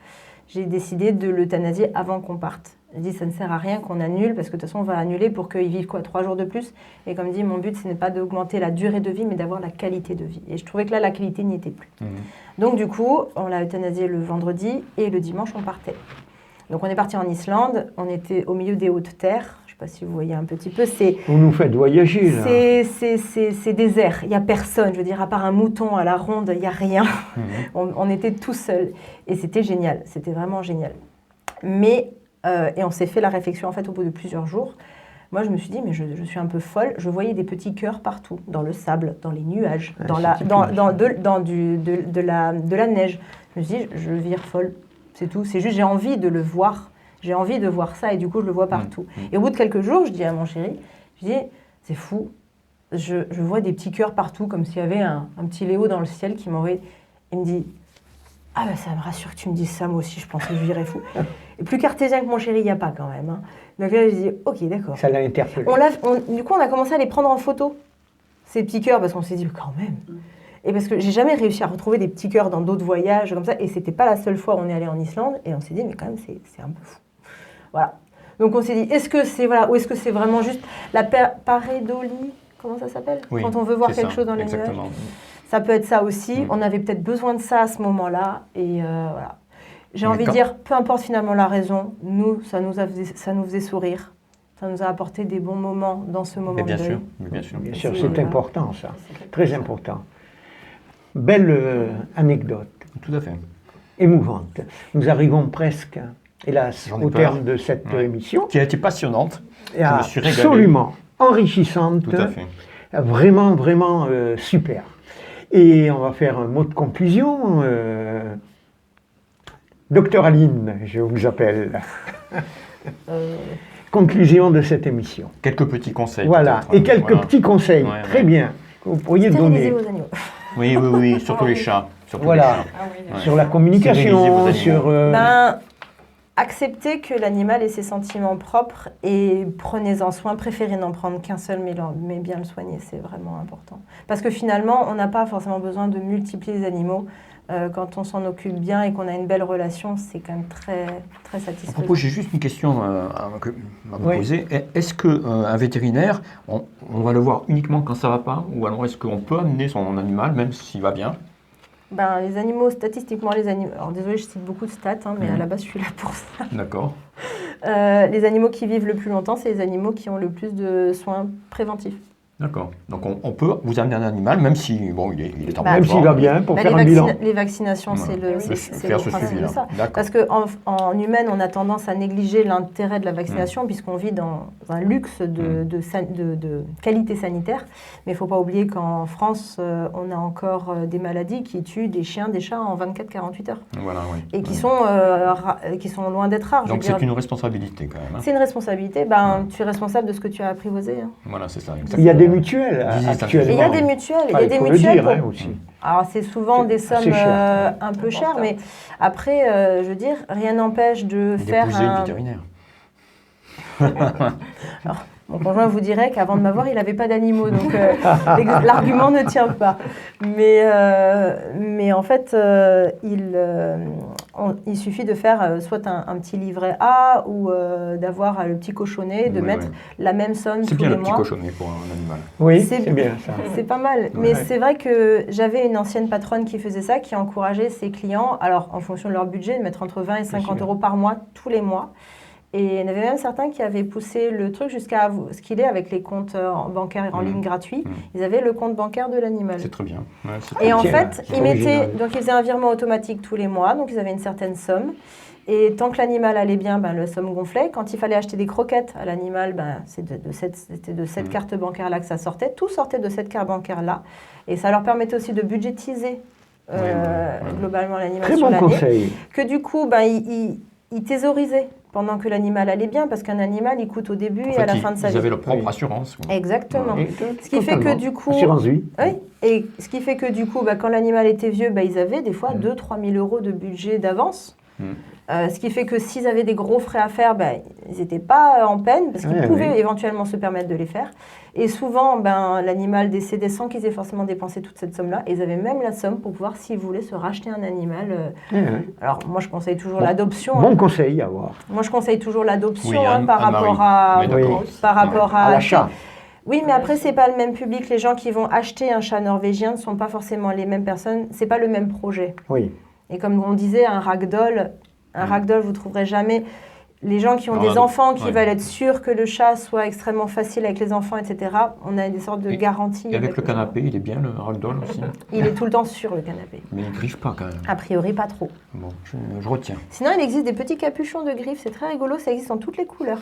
J'ai décidé de l'euthanasier avant qu'on parte. J'ai dit, ça ne sert à rien qu'on annule, parce que de toute façon, on va annuler pour qu'il vive 3 jours de plus. Et comme dit, mon but, ce n'est pas d'augmenter la durée de vie, mais d'avoir la qualité de vie. Et je trouvais que là, la qualité n'y était plus. Donc du coup, on l'a euthanasié le vendredi et le dimanche, on partait. Donc on est parti en Islande, on était au milieu des hautes terres. Je ne sais pas si vous voyez un petit peu. Vous nous faites voyager, là. C'est désert, il n'y a personne. Je veux dire, à part un mouton à la ronde, il n'y a rien. On était tout seuls. Et c'était génial, c'était vraiment génial. Mais, et on s'est fait la réflexion, en fait, au bout de plusieurs jours. Moi, je me suis dit, mais je suis un peu folle. Je voyais des petits cœurs partout, dans le sable, dans les nuages, dans la neige. Je me suis dit, je vire folle, c'est tout. C'est juste, j'ai envie de le voir. J'ai envie de voir ça et du coup, je le vois partout. Et au bout de quelques jours, je dis à mon chéri, je dis, c'est fou, je vois des petits cœurs partout, comme s'il y avait un petit Léo dans le ciel qui m'aurait... Il me dit, ah ben ça me rassure que tu me dises ça, moi aussi, je pensais que je virais fou. Et plus cartésien que mon chéri, il n'y a pas quand même. Hein. Donc là, je dis, ok, d'accord. Ça l'a interpellé. Du coup, on a commencé à les prendre en photo, ces petits cœurs, parce qu'on s'est dit, quand même. Et parce que j'ai jamais réussi à retrouver des petits cœurs dans d'autres voyages comme ça, et c'était pas la seule fois où on est allé en Islande, et on s'est dit, mais quand même, c'est un peu fou. Voilà. Donc on s'est dit, est-ce que c'est ou est-ce que c'est vraiment juste la pareidolie, comment ça s'appelle, quand on veut voir quelque chose dans les nuages. Ça peut être ça aussi. On avait peut-être besoin de ça à ce moment-là. Et voilà. J'ai envie de dire, peu importe finalement la raison, nous, ça nous faisait sourire. Ça nous a apporté des bons moments dans ce moment de deuil. Bien sûr, c'est important ça. Très important. Belle anecdote. Tout à fait. Émouvante. Nous arrivons presque, hélas, au terme de cette émission. Qui a été passionnante. Et absolument enrichissante. Tout à fait. Vraiment, vraiment super. Et on va faire un mot de conclusion. Docteur Aline, je vous appelle. Conclusion de cette émission. Quelques petits conseils. Voilà, et quelques petits conseils. Très bien. Que vous pourriez donner. Vos agneaux. Oui, surtout les chats. Voilà, sur la communication, sur... Acceptez que l'animal ait ses sentiments propres et prenez-en soin. Préférez n'en prendre qu'un seul, mais bien le soigner, c'est vraiment important. Parce que finalement, on n'a pas forcément besoin de multiplier les animaux. Quand on s'en occupe bien et qu'on a une belle relation, c'est quand même très, très satisfaisant. À propos, j'ai juste une question à vous poser. Est-ce qu'un vétérinaire, on va le voir uniquement quand ça ne va pas? Ou alors est-ce qu'on peut amener son animal, même s'il va bien? Les animaux, statistiquement, alors désolé, je cite beaucoup de stats, mais à la base, je suis là pour ça. D'accord. Les animaux qui vivent le plus longtemps, c'est les animaux qui ont le plus de soins préventifs. D'accord. Donc on peut vous amener un animal, même si il est en même s'il va bien, pour faire un bilan. Les vaccinations, c'est le principe de ça. Parce qu'en humaine, on a tendance à négliger l'intérêt de la vaccination, puisqu'on vit dans un luxe de qualité sanitaire. Mais il ne faut pas oublier qu'en France, on a encore des maladies qui tuent des chiens, des chats en 24-48 heures. Voilà, oui. Et qui sont loin d'être rares. Donc c'est une responsabilité quand même. C'est une responsabilité. Tu es responsable de ce que tu as apprivoisé. Voilà, c'est ça. Il y a des des mutuelles actuellement. Et il y a des mutuelles. Il y a des faut mutuelles le dire, aussi. Alors, c'est souvent des sommes un peu chères, mais après, je veux dire, rien n'empêche de faire d'épouser le vétérinaire. Alors, mon conjoint vous dirait qu'avant de m'avoir, il n'avait pas d'animaux, donc l'argument ne tient pas. Mais en fait, il suffit de faire soit un petit livret A ou d'avoir le petit cochonnet, de mettre la même somme tous les mois. C'est bien le petit cochonnet pour un animal. Oui, c'est bien ça. C'est pas mal. Mais c'est vrai que j'avais une ancienne patronne qui faisait ça, qui encourageait ses clients, alors en fonction de leur budget, de mettre entre 20 et 50 euros par mois, tous les mois. Et il y en avait même certains qui avaient poussé le truc jusqu'à ce qu'il est avec les comptes bancaires en ligne gratuits. Ils avaient le compte bancaire de l'animal. C'est très bien. Ouais, et en fait, ils faisaient un virement automatique tous les mois, donc ils avaient une certaine somme. Et tant que l'animal allait bien, la somme gonflait. Quand il fallait acheter des croquettes à l'animal, c'était de cette carte bancaire-là que ça sortait. Tout sortait de cette carte bancaire-là. Et ça leur permettait aussi de budgétiser globalement l'animal sur l'année. Conseil. Que du coup, ils thésaurisaient pendant que l'animal allait bien, parce qu'un animal, il coûte au début et à la fin de sa vie. Ils avaient leur propre assurance. Exactement. Ce qui fait que du coup... Assurance vie. Oui, et ce qui fait que du coup, quand l'animal était vieux, ils avaient des fois 2 000 à 3 000 euros de budget d'avance. Ce qui fait que s'ils avaient des gros frais à faire, ils n'étaient pas en peine, parce qu'ils pouvaient éventuellement se permettre de les faire. Et souvent, l'animal décédait sans qu'ils aient forcément dépensé toute cette somme-là. Et ils avaient même la somme pour pouvoir, s'ils voulaient, se racheter un animal. Alors, moi, je conseille toujours l'adoption. Bon conseil à avoir. Moi, je conseille toujours l'adoption par rapport à l'achat. Oui, mais après, c'est pas le même public. Les gens qui vont acheter un chat norvégien ne sont pas forcément les mêmes personnes. C'est pas le même projet. Oui. Et comme on disait, un ragdoll, vous trouverez jamais. Les gens qui ont des enfants, qui veulent être sûrs que le chat soit extrêmement facile avec les enfants, etc., on a des sortes de garanties. Et avec le canapé, il est bien, le ragdoll aussi. Il est tout le temps sur le canapé. Mais il ne griffe pas quand même. A priori, pas trop. Bon, je retiens. Les il existe des petits capuchons de griffes, c'est très rigolo, ça existe en toutes les couleurs.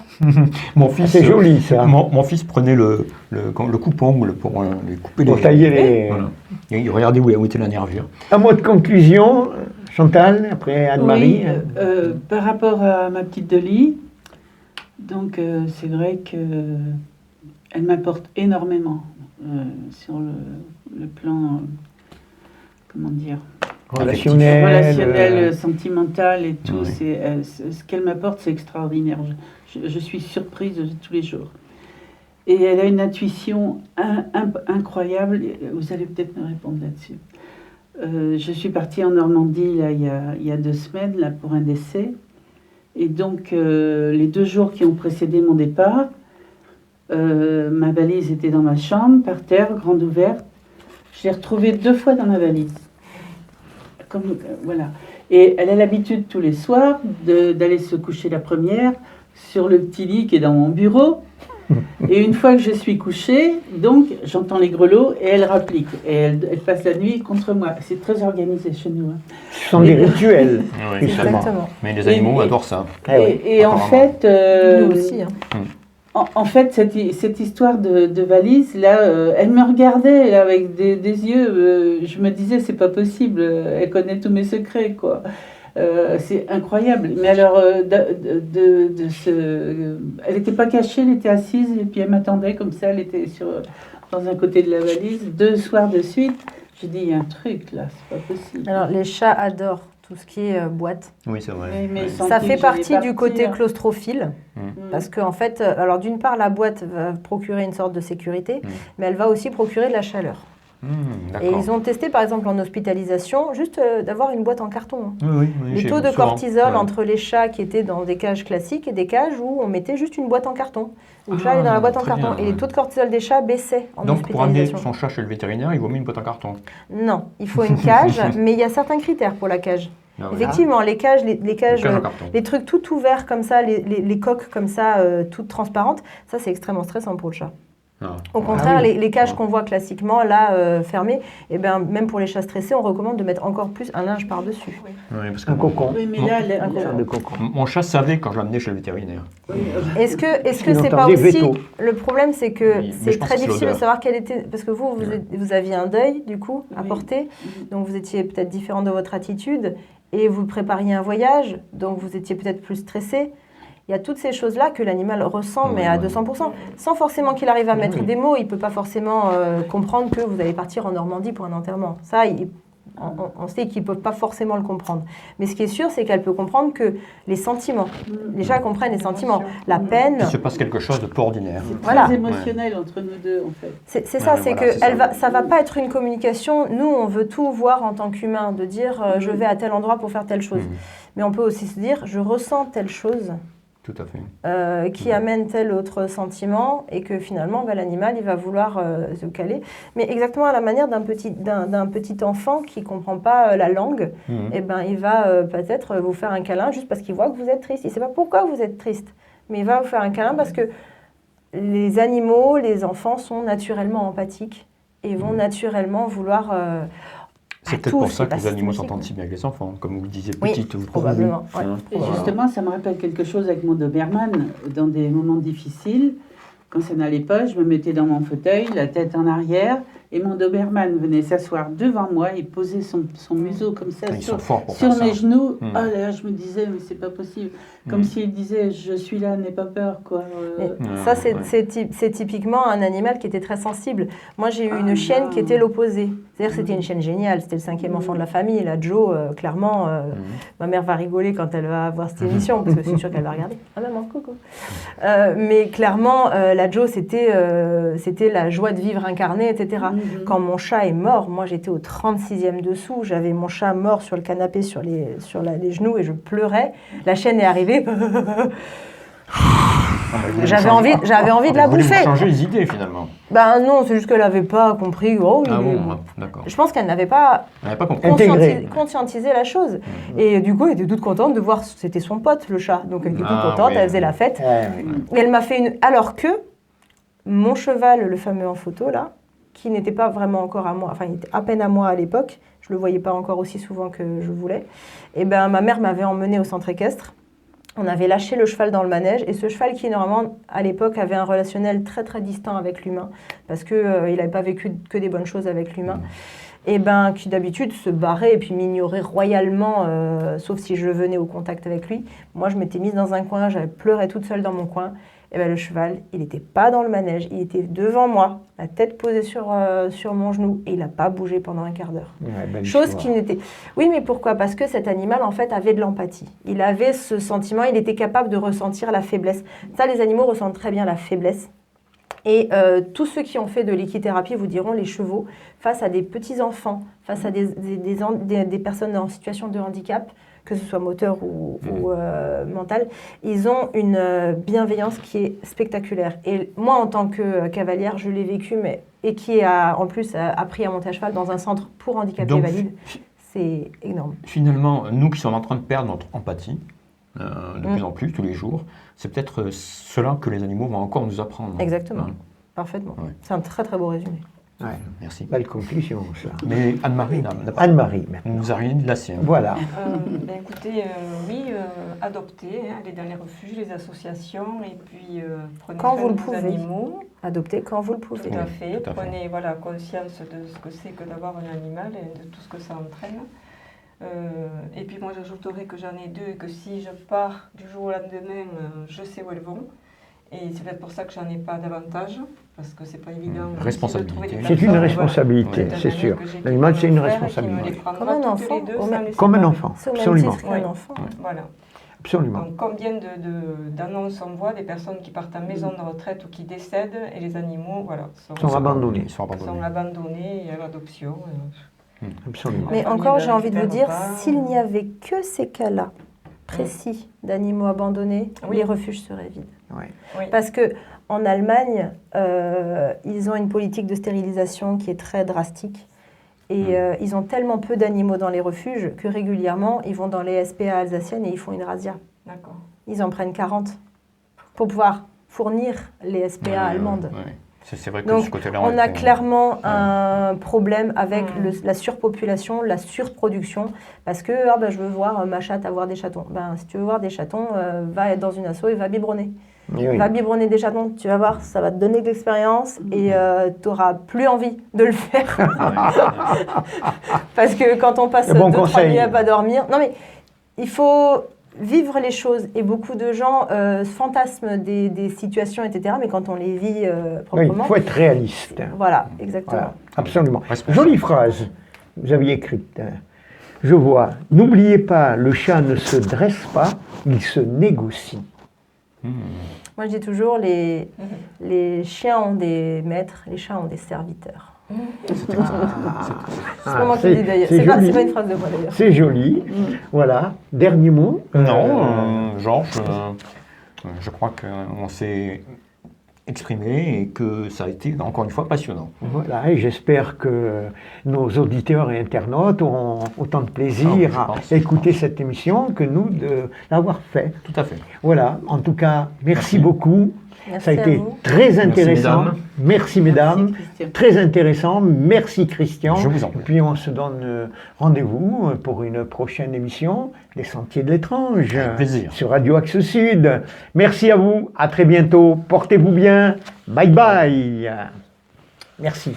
Mon fils, c'est joli ça. Mon fils prenait le coupe-ongle pour les couper pour tailler les... Voilà. Et il regardait où était la nervure. Un mot de conclusion, Chantal, après Anne-Marie. Oui, par rapport à ma petite Dolly, donc c'est vrai qu'elle m'apporte énormément sur le plan, comment dire, relationnel, sentimental et tout. Oui. Ce qu'elle m'apporte, c'est extraordinaire. Je suis surprise tous les jours. Et elle a une intuition incroyable. Vous allez peut-être me répondre là-dessus. Je suis partie en Normandie là, il y a 2 semaines là, pour un décès. Et donc, les 2 jours qui ont précédé mon départ, ma valise était dans ma chambre, par terre, grande ouverte. Je l'ai retrouvée 2 fois dans ma valise. Voilà. Et elle a l'habitude tous les soirs d'aller se coucher la première sur le petit lit qui est dans mon bureau. Et une fois que je suis couchée, donc j'entends les grelots et elle rapplique. Et elle passe la nuit contre moi. C'est très organisé chez nous. Hein. Ce sont des rituels. Oui, exactement. Mais les animaux adorent ça. Et en fait, nous aussi. En fait, cette histoire de valise, là, elle me regardait là, avec des yeux. Je me disais, c'est pas possible. Elle connaît tous mes secrets, quoi. C'est incroyable. Mais alors, elle n'était pas cachée, elle était assise et puis elle m'attendait comme ça. Elle était dans un côté de la valise. 2 soirs de suite, j'ai dit, il y a un truc là, c'est pas possible. Alors, les chats adorent tout ce qui est boîte. Oui, c'est vrai. Mais ça fait partie du côté claustrophile. Parce qu'en fait, alors d'une part, la boîte va procurer une sorte de sécurité, mais elle va aussi procurer de la chaleur. Et ils ont testé, par exemple, en hospitalisation, juste d'avoir une boîte en carton. Les taux de cortisol entre les chats qui étaient dans des cages classiques et des cages où on mettait juste une boîte en carton. Le chat est dans la boîte en carton. Et les taux de cortisol des chats baissaient en hospitalisation. Donc, pour amener son chat chez le vétérinaire, il vaut mieux une boîte en carton? Non, il faut une cage, mais il y a certains critères pour la cage. Effectivement, les cages, les trucs tout ouverts comme ça, les coques comme ça, toutes transparentes, ça c'est extrêmement stressant pour le chat. Au contraire, les cages qu'on voit classiquement, là, fermées, et ben, même pour les chats stressés, on recommande de mettre encore plus un linge par-dessus. Oui, parce que un cocon. Oui, mais là, de cocon. Mon chat savait quand je l'amenais chez le vétérinaire. Est-ce que c'est pas aussi... Le problème, c'est que c'est très difficile de savoir quelle était... Parce que vous aviez un deuil, du coup, à porter, donc vous étiez peut-être différent de votre attitude, et vous prépariez un voyage, donc vous étiez peut-être plus stressé. Il y a toutes ces choses-là que l'animal ressent, mais à 200%. Sans forcément qu'il arrive à mettre des mots, il ne peut pas forcément comprendre que vous allez partir en Normandie pour un enterrement. Ça, on sait qu'ils ne peuvent pas forcément le comprendre. Mais ce qui est sûr, c'est qu'elle peut comprendre que les sentiments. Les chats comprennent les sentiments. La peine... Il se passe quelque chose de peu ordinaire. C'est très émotionnel entre nous deux, en fait. C'est ça, c'est que ça ne va pas être une communication. Nous, on veut tout voir en tant qu'humain, de dire je vais à tel endroit pour faire telle chose. Mais on peut aussi se dire je ressens telle chose. Tout à fait. Qui amène tel autre sentiment et que finalement l'animal il va vouloir se caler. Mais exactement à la manière d'un petit enfant qui ne comprend pas la langue, et il va peut-être vous faire un câlin juste parce qu'il voit que vous êtes triste. Il ne sait pas pourquoi vous êtes triste, mais il va vous faire un câlin parce que les animaux, les enfants sont naturellement empathiques et vont naturellement vouloir... c'est peut-être pour ça que les animaux s'entendent si bien avec les enfants, comme vous le disiez petite. Oui, probablement. Et justement, ça me rappelle quelque chose avec mon Doberman. Dans des moments difficiles, quand ça n'allait pas, je me mettais dans mon fauteuil, la tête en arrière, et mon Doberman venait s'asseoir devant moi et posait son museau comme ça sur mes genoux. Oh là, je me disais, mais c'est pas possible. Comme s'il disait, je suis là, n'aie pas peur, quoi. Ça, c'est typiquement un animal qui était très sensible. Moi, j'ai eu une chienne qui était l'opposé. C'est-à-dire que c'était une chienne géniale. C'était le 5e enfant de la famille. La Jo, clairement, ma mère va rigoler quand elle va voir cette émission, parce que c'est sûr qu'elle va regarder. Ah maman, coucou. Mais clairement, la Jo, c'était la joie de vivre incarnée, etc. Quand mon chat est mort, moi, j'étais au 36e dessous. J'avais mon chat mort sur le canapé, sur les genoux, et je pleurais. La chienne est arrivée. J'avais envie de la bouffer. Vous voulez changer les idées finalement. Ben non, c'est juste qu'elle n'avait pas compris. D'accord. Je pense qu'elle n'avait pas conscientisé la chose. Et du coup, elle était toute contente de voir, c'était son pote le chat. Donc elle était toute contente, elle faisait la fête. Et elle m'a fait alors que mon cheval, le fameux en photo là, qui n'était pas vraiment encore à moi, enfin il était à peine à moi à l'époque, je le voyais pas encore aussi souvent que je voulais. Et ben ma mère m'avait emmenée au centre équestre. On avait lâché le cheval dans le manège et ce cheval qui, normalement, à l'époque, avait un relationnel très, très distant avec l'humain parce qu'il n'avait pas vécu que des bonnes choses avec l'humain. Et qui, d'habitude, se barrait et puis m'ignorait royalement, sauf si je venais au contact avec lui. Moi, je m'étais mise dans un coin, j'avais pleuré toute seule dans mon coin. Et le cheval, il n'était pas dans le manège, il était devant moi, la tête posée sur mon genou, et il n'a pas bougé pendant un quart d'heure. Chose qui n'était... Oui, mais pourquoi ? Parce que cet animal, en fait, avait de l'empathie. Il avait ce sentiment, il était capable de ressentir la faiblesse. Ça, les animaux ressentent très bien la faiblesse. Et tous ceux qui ont fait de l'équithérapie vous diront, les chevaux, face à des petits-enfants, face à des personnes en situation de handicap, que ce soit moteur ou mental, ils ont une bienveillance qui est spectaculaire. Et moi, en tant que cavalière, je l'ai vécu, et qui a en plus appris à monter à cheval dans un centre pour handicapés valides, c'est énorme. Finalement, nous qui sommes en train de perdre notre empathie, de plus en plus, tous les jours, c'est peut-être cela que les animaux vont encore nous apprendre. Exactement, parfaitement. Ouais. C'est un très très beau résumé. Ouais. Merci. Belle conclusion, ça. Mais Anne-Marie nous a rien dit de la sienne. Voilà. Écoutez, adopter, aller dans les refuges, les associations, et puis prenez quand soin vous de vos animaux. Adopter quand vous le pouvez. Tout à fait. Prenez conscience de ce que c'est que d'avoir un animal et de tout ce que ça entraîne. Et puis moi j'ajouterais que j'en ai 2 et que si je pars du jour au lendemain, je sais où elles vont. Et c'est peut-être pour ça que j'en ai pas davantage, parce que c'est pas évident. Responsabilité. C'est une responsabilité, c'est sûr. L'animal, c'est une responsabilité. Comme un enfant. Comme un enfant, absolument. Voilà. Absolument. Donc, combien d'annonces on voit des personnes qui partent en maison de retraite ou qui décèdent, et les animaux sont abandonnés. Sont abandonnés et à l'adoption. Absolument. Mais encore, j'ai envie de vous dire, s'il n'y avait que ces cas-là précis d'animaux abandonnés, les refuges seraient vides. Oui. Parce qu'en Allemagne, ils ont une politique de stérilisation qui est très drastique. Et ils ont tellement peu d'animaux dans les refuges que régulièrement, ils vont dans les SPA alsaciennes et ils font une razzia. D'accord. Ils en prennent 40 pour pouvoir fournir les SPA allemandes. C'est vrai que donc, ce côté-là, on a clairement un problème avec la surpopulation, la surproduction, parce que je veux voir ma chatte avoir des chatons. Si tu veux voir des chatons, va dans une asso et va biberonner. Va biberonner des chatons, tu vas voir, ça va te donner de l'expérience et tu n'auras plus envie de le faire. Parce que quand on passe 2-3 nuits à pas dormir... Non mais, il faut vivre les choses. Et beaucoup de gens fantasment des situations, etc. Mais quand on les vit Oui, proprement... il faut être réaliste. Voilà, exactement. Voilà, absolument. Responsable. Jolie phrase, vous aviez écrite. Je vois. N'oubliez pas, le chat ne se dresse pas, il se négocie. Moi, je dis toujours, les chiens ont des maîtres, les chats ont des serviteurs. C'est pas moi qui le dis d'ailleurs. C'est pas une phrase de moi d'ailleurs. C'est joli. Voilà. Dernier mot. Non, Georges, je crois qu'on s'est exprimé et que ça a été encore une fois passionnant. Voilà, et j'espère que nos auditeurs et internautes auront autant de plaisir à écouter cette émission que nous de l'avoir fait. Tout à fait. Voilà, en tout cas, merci beaucoup. Merci Ça a été vous. très intéressant. Merci mesdames. Christian. Très intéressant. Merci Christian. Je vous en prie. Et puis on se donne rendez-vous pour une prochaine émission, Les Sentiers de l'étrange. Avec plaisir. Sur Radio Axe Sud. Merci à vous. À très bientôt. Portez-vous bien. Bye bye. Merci.